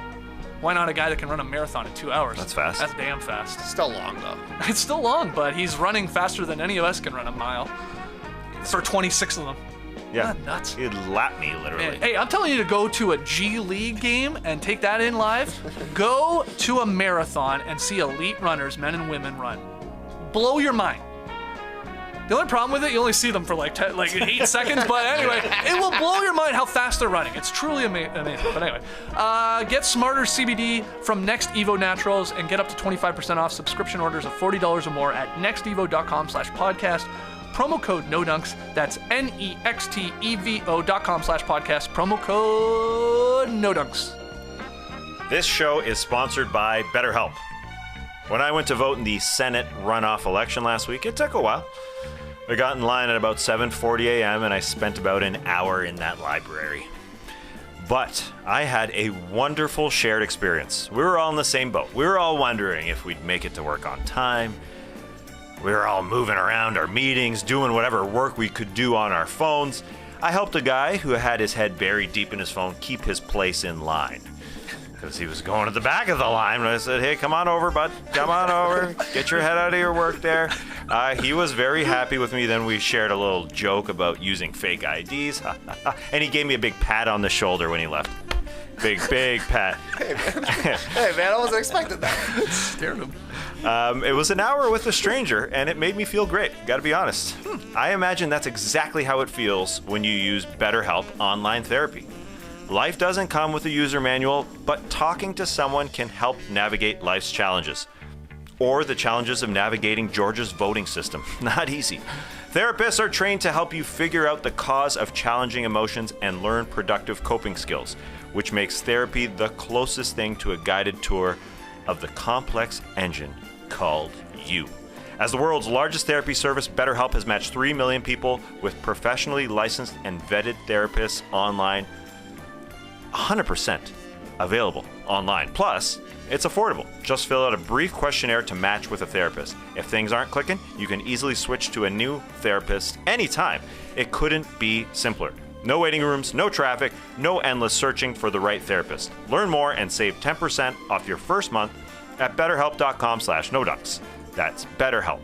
why not a guy that can run a marathon in 2 hours? That's fast. That's damn fast. Still long, though. It's still long, but he's running faster than any of us can run a mile for 26 of them. Yeah. Isn't that nuts? He'd lap me, literally. Man, hey, I'm telling you to go to a G League game and take that in live. Go to a marathon and see elite runners, men and women, run. Blow your mind. The only problem with it, you only see them for like 8 seconds, but anyway, it will blow your mind how fast they're running. It's truly amazing. But anyway, get Smarter CBD from Next Evo Naturals and get up to 25% off subscription orders of $40 or more at nextevo.com/podcast. Promo code NODUNKS. That's nextevo.com/podcast. Promo code NODUNKS. This show is sponsored by BetterHelp. When I went to vote in the Senate runoff election last week, it took a while. I got in line at about 7:40 a.m. and I spent about an hour in that library. But I had a wonderful shared experience. We were all in the same boat. We were all wondering if we'd make it to work on time. We were all moving around our meetings, doing whatever work we could do on our phones. I helped a guy who had his head buried deep in his phone keep his place in line because he was going to the back of the line. And I said, hey, come on over, bud. Come on over. Get your head out of your work there. He was very happy with me. Then we shared a little joke about using fake IDs. And he gave me a big pat on the shoulder when he left. Big pat. Hey, man, I wasn't expecting that. Scared him. It was an hour with a stranger, and it made me feel great. Gotta be honest. I imagine that's exactly how it feels when you use BetterHelp online therapy. Life doesn't come with a user manual, but talking to someone can help navigate life's challenges. Or the challenges of navigating Georgia's voting system. Not easy. Therapists are trained to help you figure out the cause of challenging emotions and learn productive coping skills, which makes therapy the closest thing to a guided tour of the complex engine called you. As the world's largest therapy service, BetterHelp has matched 3 million people with professionally licensed and vetted therapists online. 100% available online. Plus, it's affordable. Just fill out a brief questionnaire to match with a therapist. If things aren't clicking, you can easily switch to a new therapist anytime. It couldn't be simpler. No waiting rooms, no traffic, no endless searching for the right therapist. Learn more and save 10% off your first month at betterhelp.com/noducks. That's BetterHelp.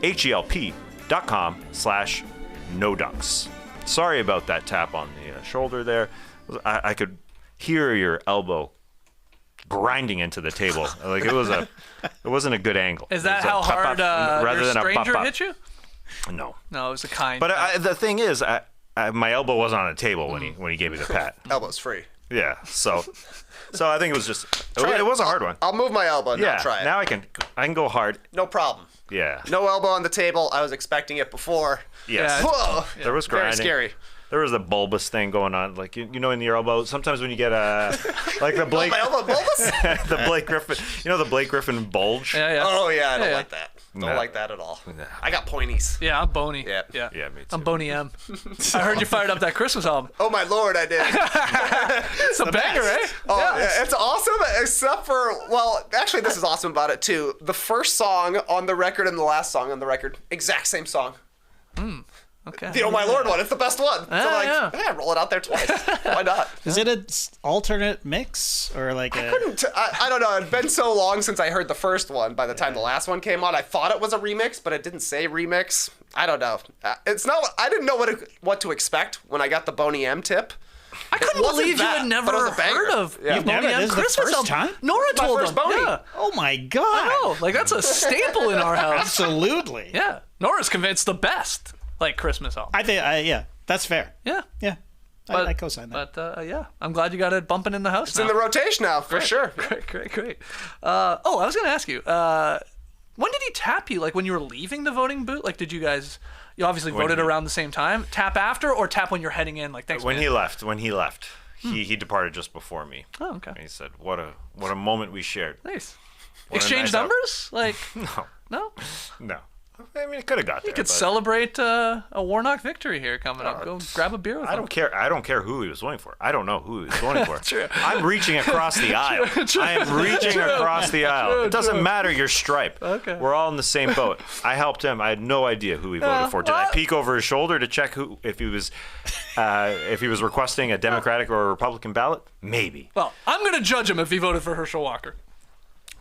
HELP.com/noducks. Sorry about that tap on the shoulder there. I could hear your elbow grinding into the table. Like it wasn't a good angle. Is that how hard your stranger hit you? No. No, it was a kind. But the thing is, my elbow wasn't on the table when he gave me the pat. Elbow's free. Yeah. So I think it was just it was a hard one. I'll move my elbow and I'll try it. Now I can go hard. No problem. Yeah. No elbow on the table. I was expecting it before. Yes. Yeah. Whoa. There was grinding. Very scary. There was the bulbous thing going on, like you know, in your elbow. Sometimes when you get like the Blake, my elbow bulbous? the Blake Griffin, the Blake Griffin bulge. Yeah. Oh yeah, I don't Yeah. like that. Don't No. like that at all. No. I got pointies. Yeah, I'm bony. Yeah. Yeah, Me too. I'm Boney M. I heard you fired up that Christmas album. Oh my lord, I did. It's a banger, eh? Oh, yeah, it's awesome, except for, well, actually, this is awesome about it, too. The first song on the record and the last song on the record, exact same song. Okay. The Oh My Lord one, it's the best one. So, roll it out there twice. Why not? Is it an alternate mix or like a? I don't know. It'd been so long since I heard the first one. By the time the last one came on, I thought it was a remix, but it didn't say remix. I don't know. It's not. I didn't know what to expect when I got the Boney M tip. I couldn't believe you had never but it was a banger. heard of Yeah. You've never- Boney M this is the Christmas first album. time? Nora My told first him. Boney. Yeah. Oh my god! I know. Like that's a staple in our house. Absolutely. Yeah. Nora's convinced the best Christmas album. I think. Yeah, that's fair. Yeah. Yeah. I co-sign that. But yeah, I'm glad you got it bumping in the house. It's in the rotation now, for sure. Great. I was gonna ask you. When did he tap you? Like when you were leaving the voting booth? Like did you guys? You obviously voted around the same time. Tap after or tap when you're heading in? Like thanks. When man. he left, he departed just before me. Oh, okay. And he said, "What a moment we shared." Nice. What a Exchange nice out- numbers? Like No. no. I mean, it could have got there. You could but celebrate a Warnock victory here coming up. Go grab a beer with him. I don't care who he was voting for. I don't know who he was voting for. True. I'm reaching across the aisle. I am reaching across the aisle. It doesn't matter your stripe. Okay. We're all in the same boat. I helped him. I had no idea who he voted for. Did I peek over his shoulder to check if he was requesting a Democratic or a Republican ballot? Maybe. Well, I'm going to judge him if he voted for Herschel Walker.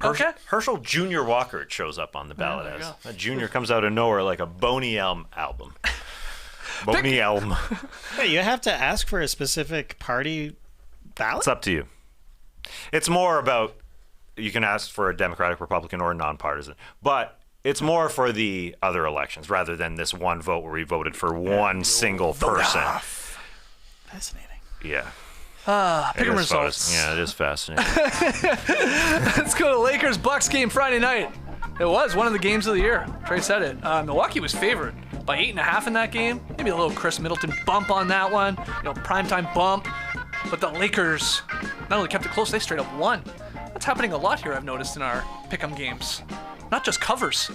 Okay. Herschel Junior Walker, it shows up on the ballot there you as. go. That Junior comes out of nowhere like a Boney Elm album. Boney Elm. Hey, you have to ask for a specific party ballot. It's up to you. It's more about, you can ask for a Democratic, Republican, or a nonpartisan. But it's more for the other elections rather than this one vote where we voted for one single person. Fascinating. Yeah. Pick 'em It is results. Yeah, it is fascinating. Let's go to Lakers-Bucks game Friday night. It was one of the games of the year. Trey said it. Milwaukee was favored by 8.5 in that game. Maybe a little Chris Middleton bump on that one. Primetime bump. But the Lakers not only kept it close, they straight up won. That's happening a lot here, I've noticed, in our pick'em games. Not just covers.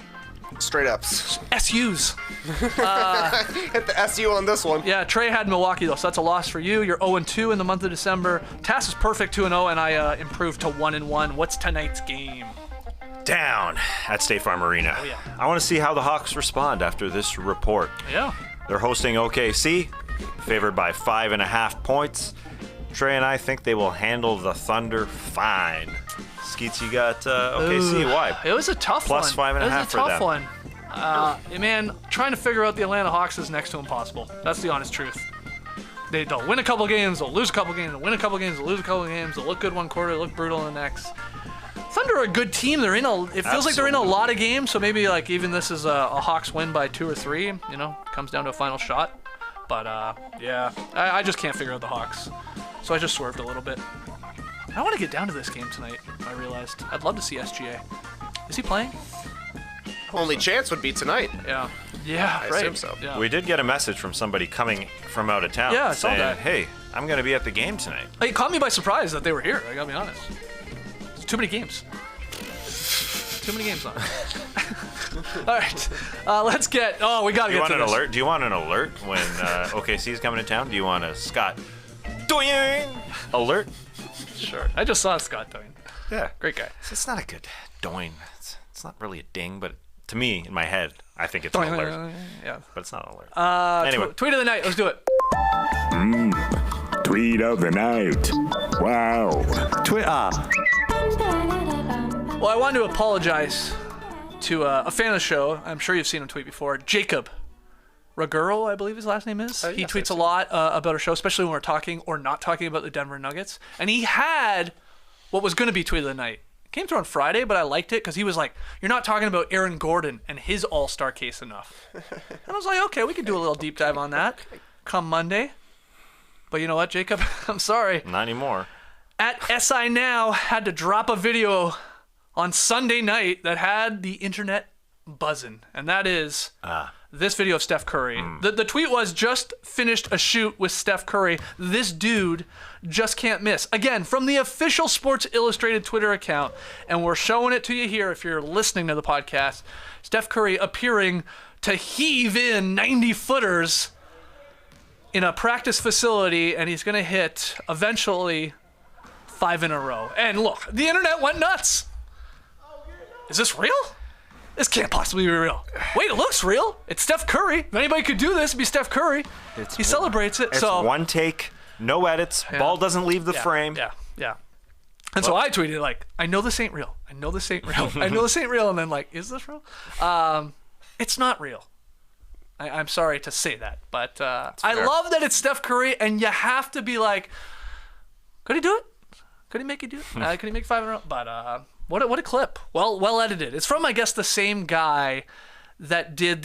Straight ups. SUs. Hit the SU on this one. Yeah, Trey had Milwaukee, though, so that's a loss for you. You're 0-2 in the month of December. Tass is perfect, 2-0, and I improved to 1-1. What's tonight's game? Down at State Farm Arena. Oh, yeah. I want to see how the Hawks respond after this report. Yeah. They're hosting OKC, favored by 5.5 points. Trey and I think they will handle the Thunder fine. Skeets, you got OKC. Ooh, Why? It was a tough Plus one. 5.5 It was a for tough them. one. Man, trying to figure out the Atlanta Hawks is next to impossible. That's the honest truth. They'll win a couple games, they'll lose a couple games, they'll win a couple games, they'll lose a couple games, they'll look good one quarter, look brutal in the next. Thunder are a good team. It feels like they're in a lot of games, so maybe like even this is a Hawks win by 2 or 3, comes down to a final shot. But I just can't figure out the Hawks. So I just swerved a little bit. I want to get down to this game tonight, I realized. I'd love to see SGA. Is he playing? Only chance would be tonight. Yeah, I right. assume so. Yeah. We did get a message from somebody coming from out of town Yeah, I saw saying, that. hey, I'm going to be at the game tonight. It caught me by surprise that they were here, I gotta be honest. It's too many games. Too many games on. All right, let's get. Oh, we gotta Do you get want to an this. alert? Do you want an alert when OKC's coming to town? Do you want a Scott Doing alert? Sure. I just saw Scott Doing. Yeah. Great guy. It's not a good doing. It's not really a ding, but to me, in my head, I think it's an alert. Yeah. But it's not an alert. Anyway. Tweet of the night. Let's do it. Tweet of the night. Wow. Well, I wanted to apologize to a fan of the show. I'm sure you've seen him tweet before. Jacob Raguro, I believe his last name is. He tweets a lot about our show, especially when we're talking or not talking about the Denver Nuggets. And he had what was going to be tweet of the night. It came through on Friday, but I liked it because he was like, you're not talking about Aaron Gordon and his all-star case enough. And I was like, okay, we could do a little deep dive on that come Monday. But you know what, Jacob? I'm sorry. Not anymore. At SI Now had to drop a video on Sunday night that had the internet buzzing. And that is this video of Steph Curry. The tweet was, just finished a shoot with Steph Curry. This dude just can't miss. Again, from the official Sports Illustrated Twitter account. And we're showing it to you here if you're listening to the podcast. Steph Curry appearing to heave in 90-footers in a practice facility. And he's going to hit, eventually, 5 in a row. And look, the internet went nuts. Is this real? This can't possibly be real. Wait, it looks real. It's Steph Curry. If anybody could do this, it'd be Steph Curry. He celebrates it. It's one take, no edits, ball doesn't leave the frame. Yeah. And so I tweeted, like, I know this ain't real. I know this ain't real. I know this ain't real. And then, like, is this real? It's not real. I'm sorry to say that. But I love that it's Steph Curry, and you have to be like, could he do it? Could he make it do it? Could he make 5 in a row? But what a clip. Well edited. It's from, I guess, the same guy that did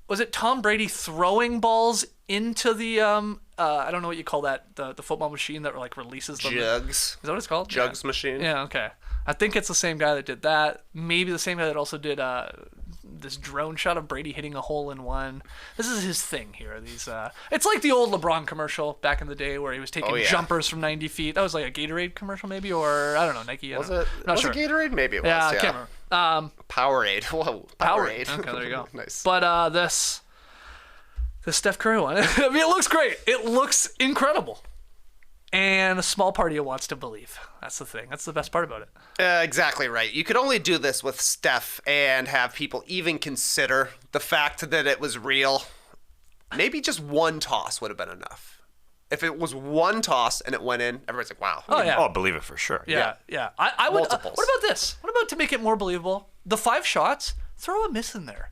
was it Tom Brady throwing balls into the I don't know what you call that, the football machine that like releases them. Jugs. Is that what it's called? Jugs machine. Yeah, okay. I think it's the same guy that did that. Maybe the same guy that also did this drone shot of Brady hitting a hole in one. This is his thing here. It's like the old LeBron commercial back in the day where he was taking jumpers from 90 feet. That was like a Gatorade commercial maybe, or I don't know, Nike. Was it? Not Was sure. it Gatorade? Maybe it was. Yeah, I can't remember. Powerade. Whoa. Powerade. Okay, there you go. Nice. But this Steph Curry one, I mean, it looks great. It looks incredible. And a small part of you wants to believe. That's the thing. That's the best part about it. Exactly right. You could only do this with Steph and have people even consider the fact that it was real. Maybe just one toss would have been enough. If it was one toss and it went in, everybody's like, wow. Oh, yeah. Oh, believe it for sure. Yeah. I would. Multiples. What about this? What about to make it more believable? The 5 shots, throw a miss in there.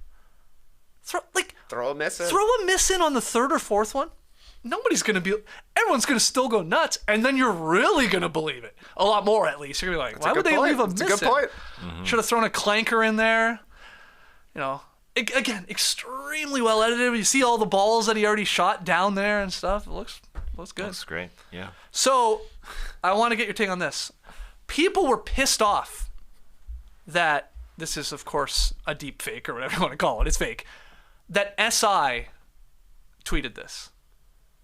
Throw a miss in. Throw a miss in on the 3rd or 4th one. Everyone's going to still go nuts, and then you're really going to believe it. A lot more, at least. You're going to be like, why would they leave a miss in? That's a good point. Mm-hmm. Should have thrown a clanker in there. Again, extremely well edited. You see all the balls that he already shot down there and stuff. It looks good. Looks great, yeah. So, I want to get your take on this. People were pissed off that this is, of course, a deep fake, or whatever you want to call it. It's fake. That SI tweeted this.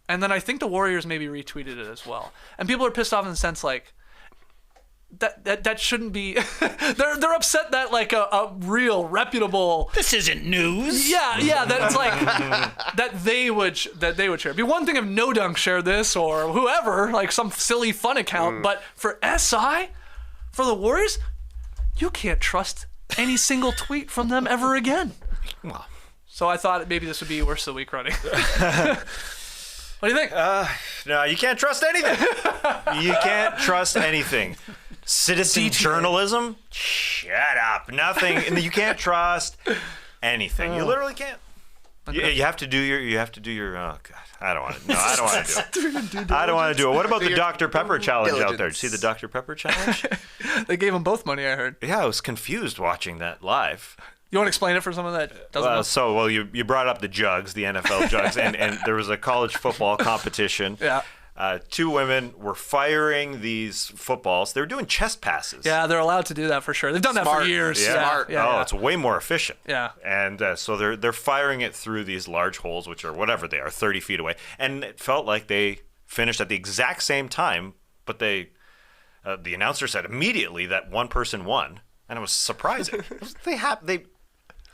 And then I think the Warriors maybe retweeted it as well. And people are pissed off in the sense like that shouldn't be. they're upset that like a real reputable. This isn't news. Yeah. That's like that they would share. It'd be one thing if No Dunk shared this or whoever, like some silly fun account. But for SI, for the Warriors, you can't trust any single tweet from them ever again. Well. So I thought maybe this would be worse the week running. What do you think? No, you can't trust anything. You can't trust anything. Citizen journalism? Shut up. Nothing. You can't trust anything. You literally can't. Yeah, you have to do your. Oh God, I don't want to. No, I don't want to do it. I don't want to do it. What about the Dr. Pepper challenge out there? Did you see the Dr. Pepper challenge? They gave them both money, I heard. Yeah, I was confused watching that live. You want to explain it for someone that doesn't know? You brought up the jugs, the NFL jugs, and there was a college football competition. Yeah. Two women were firing these footballs. They were doing chest passes. Yeah, they're allowed to do that for sure. They've done that for years. Yeah. Smart. Yeah. It's way more efficient. Yeah. And so they're firing it through these large holes, which are whatever they are, 30 feet away. And it felt like they finished at the exact same time, but the announcer said immediately that one person won, and it was surprising.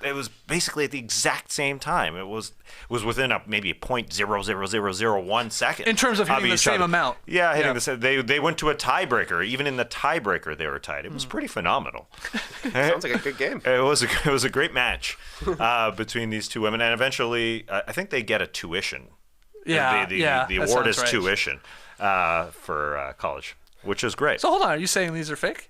It was basically at the exact same time. It was within maybe a 0.00001 second. In terms of hitting the same amount. Yeah, hitting the same. They went to a tiebreaker. Even in the tiebreaker, they were tied. It was pretty phenomenal. Sounds like a good game. It was a great match between these two women, and eventually, I think they get a tuition. Yeah, The award is right. tuition for college, which is great. So hold on, are you saying these are fake?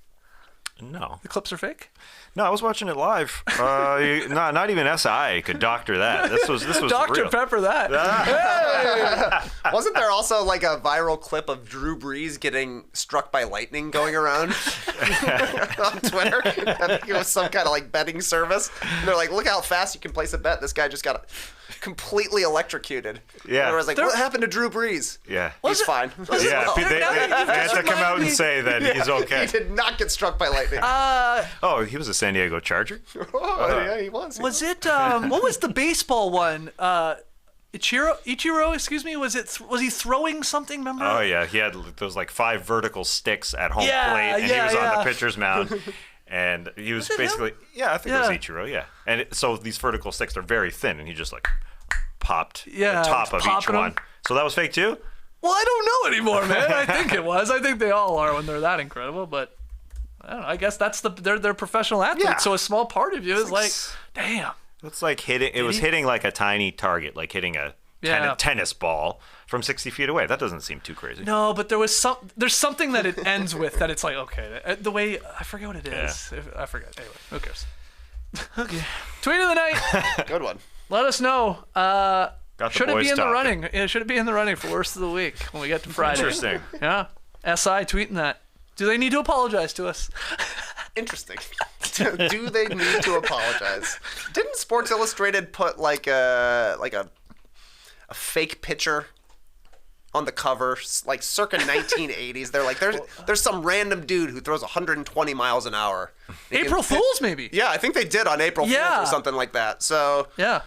No. The clips are fake? No, I was watching it live. Not even SI could doctor that. This was Dr. real. Pepper that. Wasn't there also like a viral clip of Drew Brees getting struck by lightning going around on Twitter? I think it was some kind of like betting service. And they're like, look how fast you can place a bet. This guy just got completely electrocuted. Yeah. And I was like, what happened to Drew Brees? Yeah. He's fine. Yeah, they had to come out and say that he's okay. He did not get struck by lightning. He was a San Diego Charger. Yeah, he was. Was it what was the baseball one? Ichiro, excuse me, was he throwing something, remember? Oh yeah, he had those like 5 vertical sticks at home Yeah, plate, and he yeah, was on yeah. the pitcher's mound. And he was it basically, him? I think it Yeah. was Ichiro, yeah. And so these vertical sticks are very thin, and he just like popped Yeah, the top of each popping 'em. one. So that was fake too? Well, I don't know anymore, man. I think it was. I think they all are when they're that incredible, but I don't know. I guess they're professional athletes, Yeah. so a small part of you is like, damn. It's like hitting like a tiny target, like hitting a tennis ball from 60 feet away. That doesn't seem too crazy. No, but there's something that it ends with that it's like, okay, the way, I forget what it is. I forget. Anyway, who cares? Okay. Tweet of the night. Good one. Let us know. Got the Should it boys be in the talking. running? Yeah, should it be in the running for worst of the week when we get to Friday? Interesting. Yeah. SI tweeting that. Do they need to apologize to us? Interesting. Do they need to apologize? Didn't Sports Illustrated put like a fake picture on the cover, like circa 1980s? They're like, there's some random dude who throws 120 miles an hour. April Fools, maybe. Yeah, I think they did on April Fools Yeah. or something like that. So Yeah.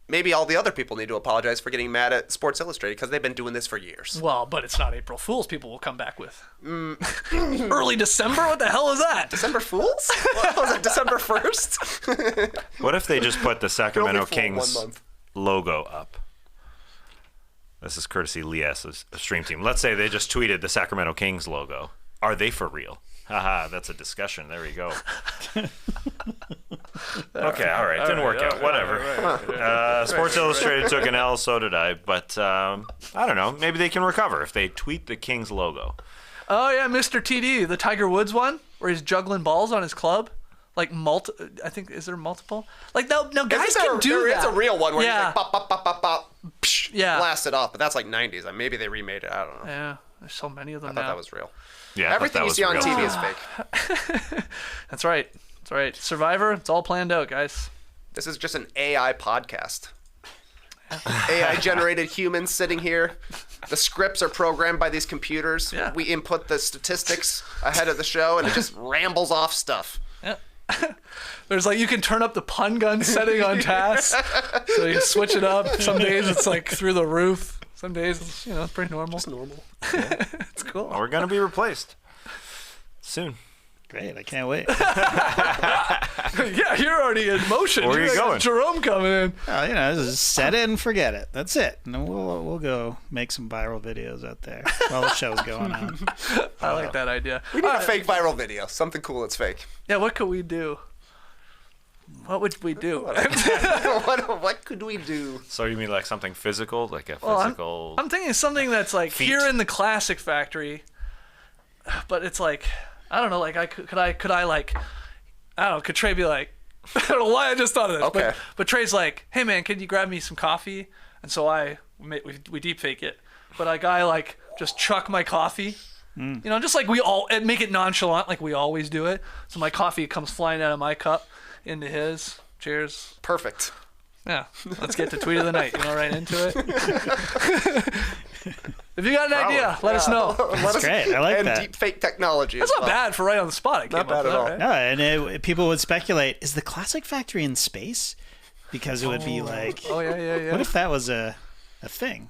maybe all the other people need to apologize for getting mad at Sports Illustrated because they've been doing this for years. Well, but it's not April Fools. People will come back with early December. What the hell is that? December Fools? What was it, December 1st? What if they just put the Sacramento Only for 1 Kings month. logo up? This is courtesy Lias's stream team. Let's say they just tweeted the Sacramento Kings logo. Are they for real? Haha, that's a discussion. There we go. Okay, all right. Didn't work out. Whatever. Sports Illustrated took an L, so did I. But I don't know. Maybe they can recover if they tweet the Kings logo. Oh, yeah, Mr. TD, the Tiger Woods one, where he's juggling balls on his club. Like, I think, is there multiple? Like, now guys can do there that. is a real one where Yeah. he's like, pop, pop, pop, pop, pop, psh, Yeah. blast it off. But that's like 90s. Maybe they remade it. I don't know. Yeah, there's so many of them I thought now. that was real. Yeah, I thought Everything that you was see on real. TV is fake. That's right. That's right. Survivor, it's all planned out, guys. This is just an AI podcast. AI-generated humans sitting here. The scripts are programmed by these computers. Yeah. We input the statistics ahead of the show, and it just rambles off stuff. Yeah. There's like, you can turn up the pun gun setting on task. So you switch it up. Some days it's like through the roof. Some days it's, it's pretty normal. It's normal. It's cool. We're going to be replaced soon. Great, I can't wait. Yeah, you're already in motion. Where are you got going? Jerome coming in. Just set it and forget it. That's it. And then we'll go make some viral videos out there while the show's going on. I like that idea. We need a fake viral video. Something cool that's fake. Yeah, what could we do? What would we do? What could we do? So you mean like something physical? Like a Well, physical... I'm thinking something that's like Feet. here in the Classic Factory, but it's like, I don't know, like could I like, I don't know, could Trey be like, I don't know why I just thought of this. Okay. But Trey's like, hey, man, can you grab me some coffee? And so we deep fake it. But I like just chuck my coffee. You know, just like and make it nonchalant like we always do it. So my coffee comes flying out of my cup into his. Cheers. Perfect. Yeah. Let's get to tweet of the night. You know, right into it. If you got an idea, let us know. That's great. I like and that. deep fake technology. That's not bad for right on the spot. I came Not bad up with at all. that, right? No, and people would speculate, is the Classic Factory in space? Because it would be like, Oh, yeah. what if that was a thing?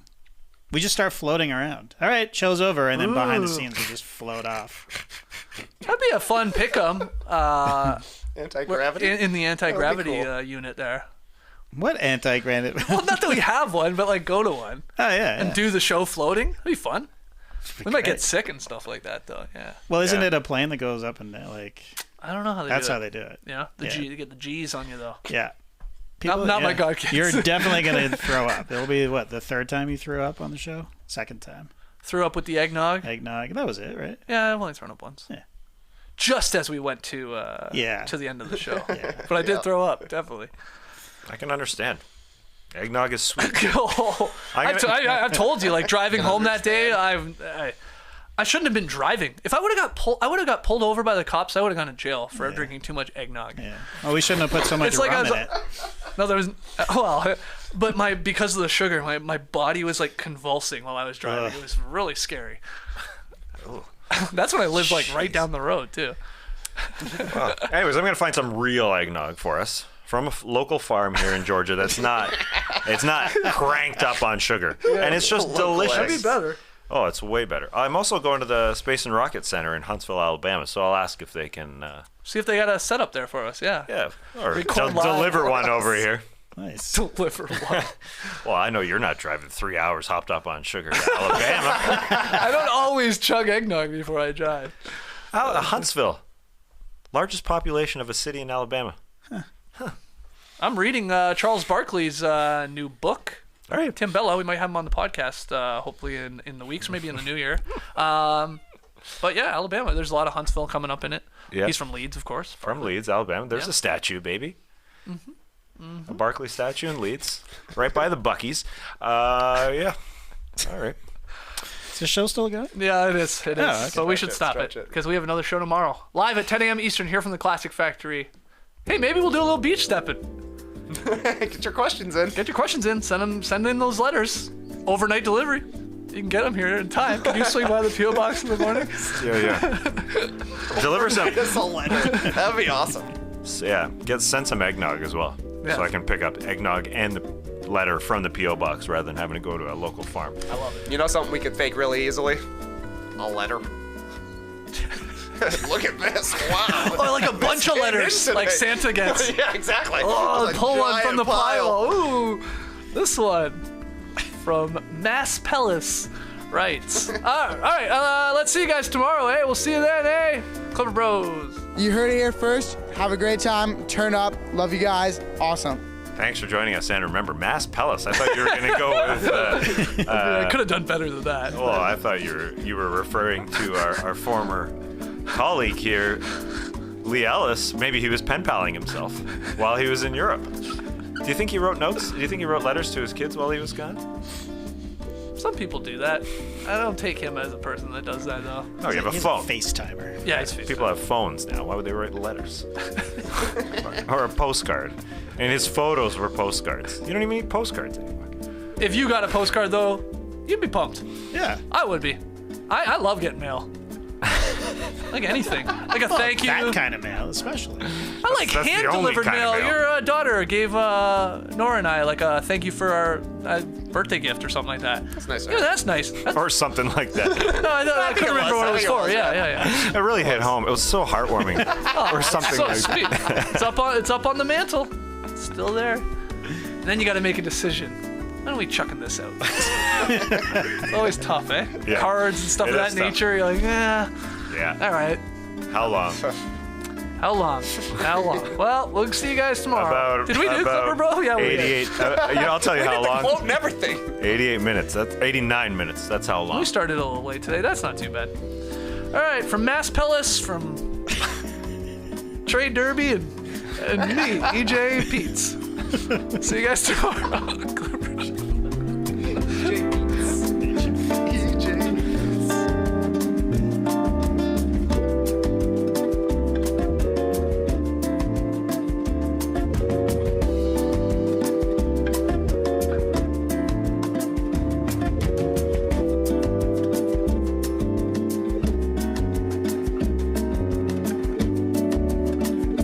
We just start floating around. All right, show's over, and then behind the scenes we just float off. That'd be a fun pick'em Anti-gravity. in the anti-gravity cool. Unit there. What anti-gravity? Well, not that we have one, but like go to one Oh, yeah. and do the show floating. That'd be fun. We might great. get sick and stuff like that, though. Yeah. Well, isn't it a plane that goes up and down? Like, I don't know how they that's do it. how they do it. Yeah. You get the G's on you, though. Yeah. Not my God kids. You're definitely going to throw up. It'll be, what, the third time you threw up on the show? Second time. Threw up with the eggnog. Eggnog. That was it, right? Yeah, I've only thrown up once. Yeah. Just as we went to the end of the show. But I did throw up, definitely. I can understand. Eggnog is sweet. I've told you, like driving home that day, I shouldn't have been driving. If I would have got pulled over by the cops. I would have gone to jail for drinking too much eggnog. Yeah. Well, we shouldn't have put so much It's like rum in it. No, there was but because of the sugar, my body was like convulsing while I was driving. It was really scary. That's when I lived like right down the road too. Anyways, I'm going to find some real eggnog for us from a local farm here in Georgia that's not cranked up on sugar. And it's just delicious. That'd be better. Oh, it's way better. I'm also going to the Space and Rocket Center in Huntsville, Alabama, so I'll ask if they can See if they got a setup there for us. Yeah. or Record live deliver for one us. over here. Nice. Deliver one. Well, I know you're not driving 3 hours hopped up on sugar to Alabama. I don't always chug eggnog before I drive. Huntsville, largest population of a city in Alabama. I'm reading Charles Barkley's new book. All right. Tim Bella, we might have him on the podcast hopefully in the weeks or maybe in the new year. But yeah, Alabama. There's a lot of Huntsville coming up in it. Yeah. He's from Leeds, of course. From Leeds, Alabama. There's Yeah. a statue, baby. A Barkley statue in Leeds, right by the Buc-ee's. Yeah. All right. Is the show still going? Yeah, it is. It is. okay. So we should stop it because we have another show tomorrow. Live at 10 a.m. Eastern here from the Classic Factory. Hey, maybe we'll do a little beach stepping. Get your questions in. Get your questions in. Send in those letters. Overnight delivery. You can get them here in time. Can you swing by the P.O. box in the morning? Yeah. Deliver some. Just a letter. That'd be awesome. Yeah. Send some eggnog as well, Yeah. so I can pick up eggnog and the letter from the P.O. box rather than having to go to a local farm. I love it. You know something we could fake really easily? A letter. Look at this. Wow. Oh, like a bunch of Getting letters, into like it. Santa gets. Yeah, exactly. Oh, It's a pull one from the giant pile. Ooh, this one from Mass Pellis writes. All right. Let's see you guys tomorrow. Hey, we'll see you then. Hey, Clipper Bros. You heard it here first. Have a great time. Turn up. Love you guys. Awesome. Thanks for joining us, and remember, Mass Pellis. I thought you were going to go with. I could have done better than that. Well, I thought you were referring to our former colleague here, Lee Ellis. Maybe he was pen paling himself while he was in Europe. Do you think he wrote notes? Do you think he wrote letters to his kids while he was gone? Some people do that. I don't take him as a person that does that, though. Oh, you have a He's phone. FaceTimer. Yeah, he's Facebook. People have phones now. Why would they write letters? Or a postcard. And his photos were postcards. You don't even need postcards anymore. If you got a postcard, though, you'd be pumped. Yeah. I would be. I love getting mail. Like anything. Like a thank you. That kind of mail, especially. I like That's the hand-delivered only kind mail. of mail. Your daughter gave Nora and I like a thank you for our birthday gift or something like that. That's nice. Yeah, that's nice. Or something like that. No, I couldn't remember what it was for. Yeah. It really hit home. It was so heartwarming. Or something So like sweet. It's up on the mantle. It's still there. And then you got to make a decision. When are we chucking this out? It's always tough, eh? Yeah. Cards and stuff It of is that tough. nature. You're like, Yeah. all right. How long? How long? How long? Well, we'll see you guys tomorrow. Did we do Clipper Bro? Yeah, we did. 88. I'll tell you how long. Quote and everything. 88 minutes. That's 89 minutes. That's how long. We started a little late today. That's not too bad. All right, from Mass Pellis, from Trade Derby, and And me, EJ Peets. See you guys tomorrow.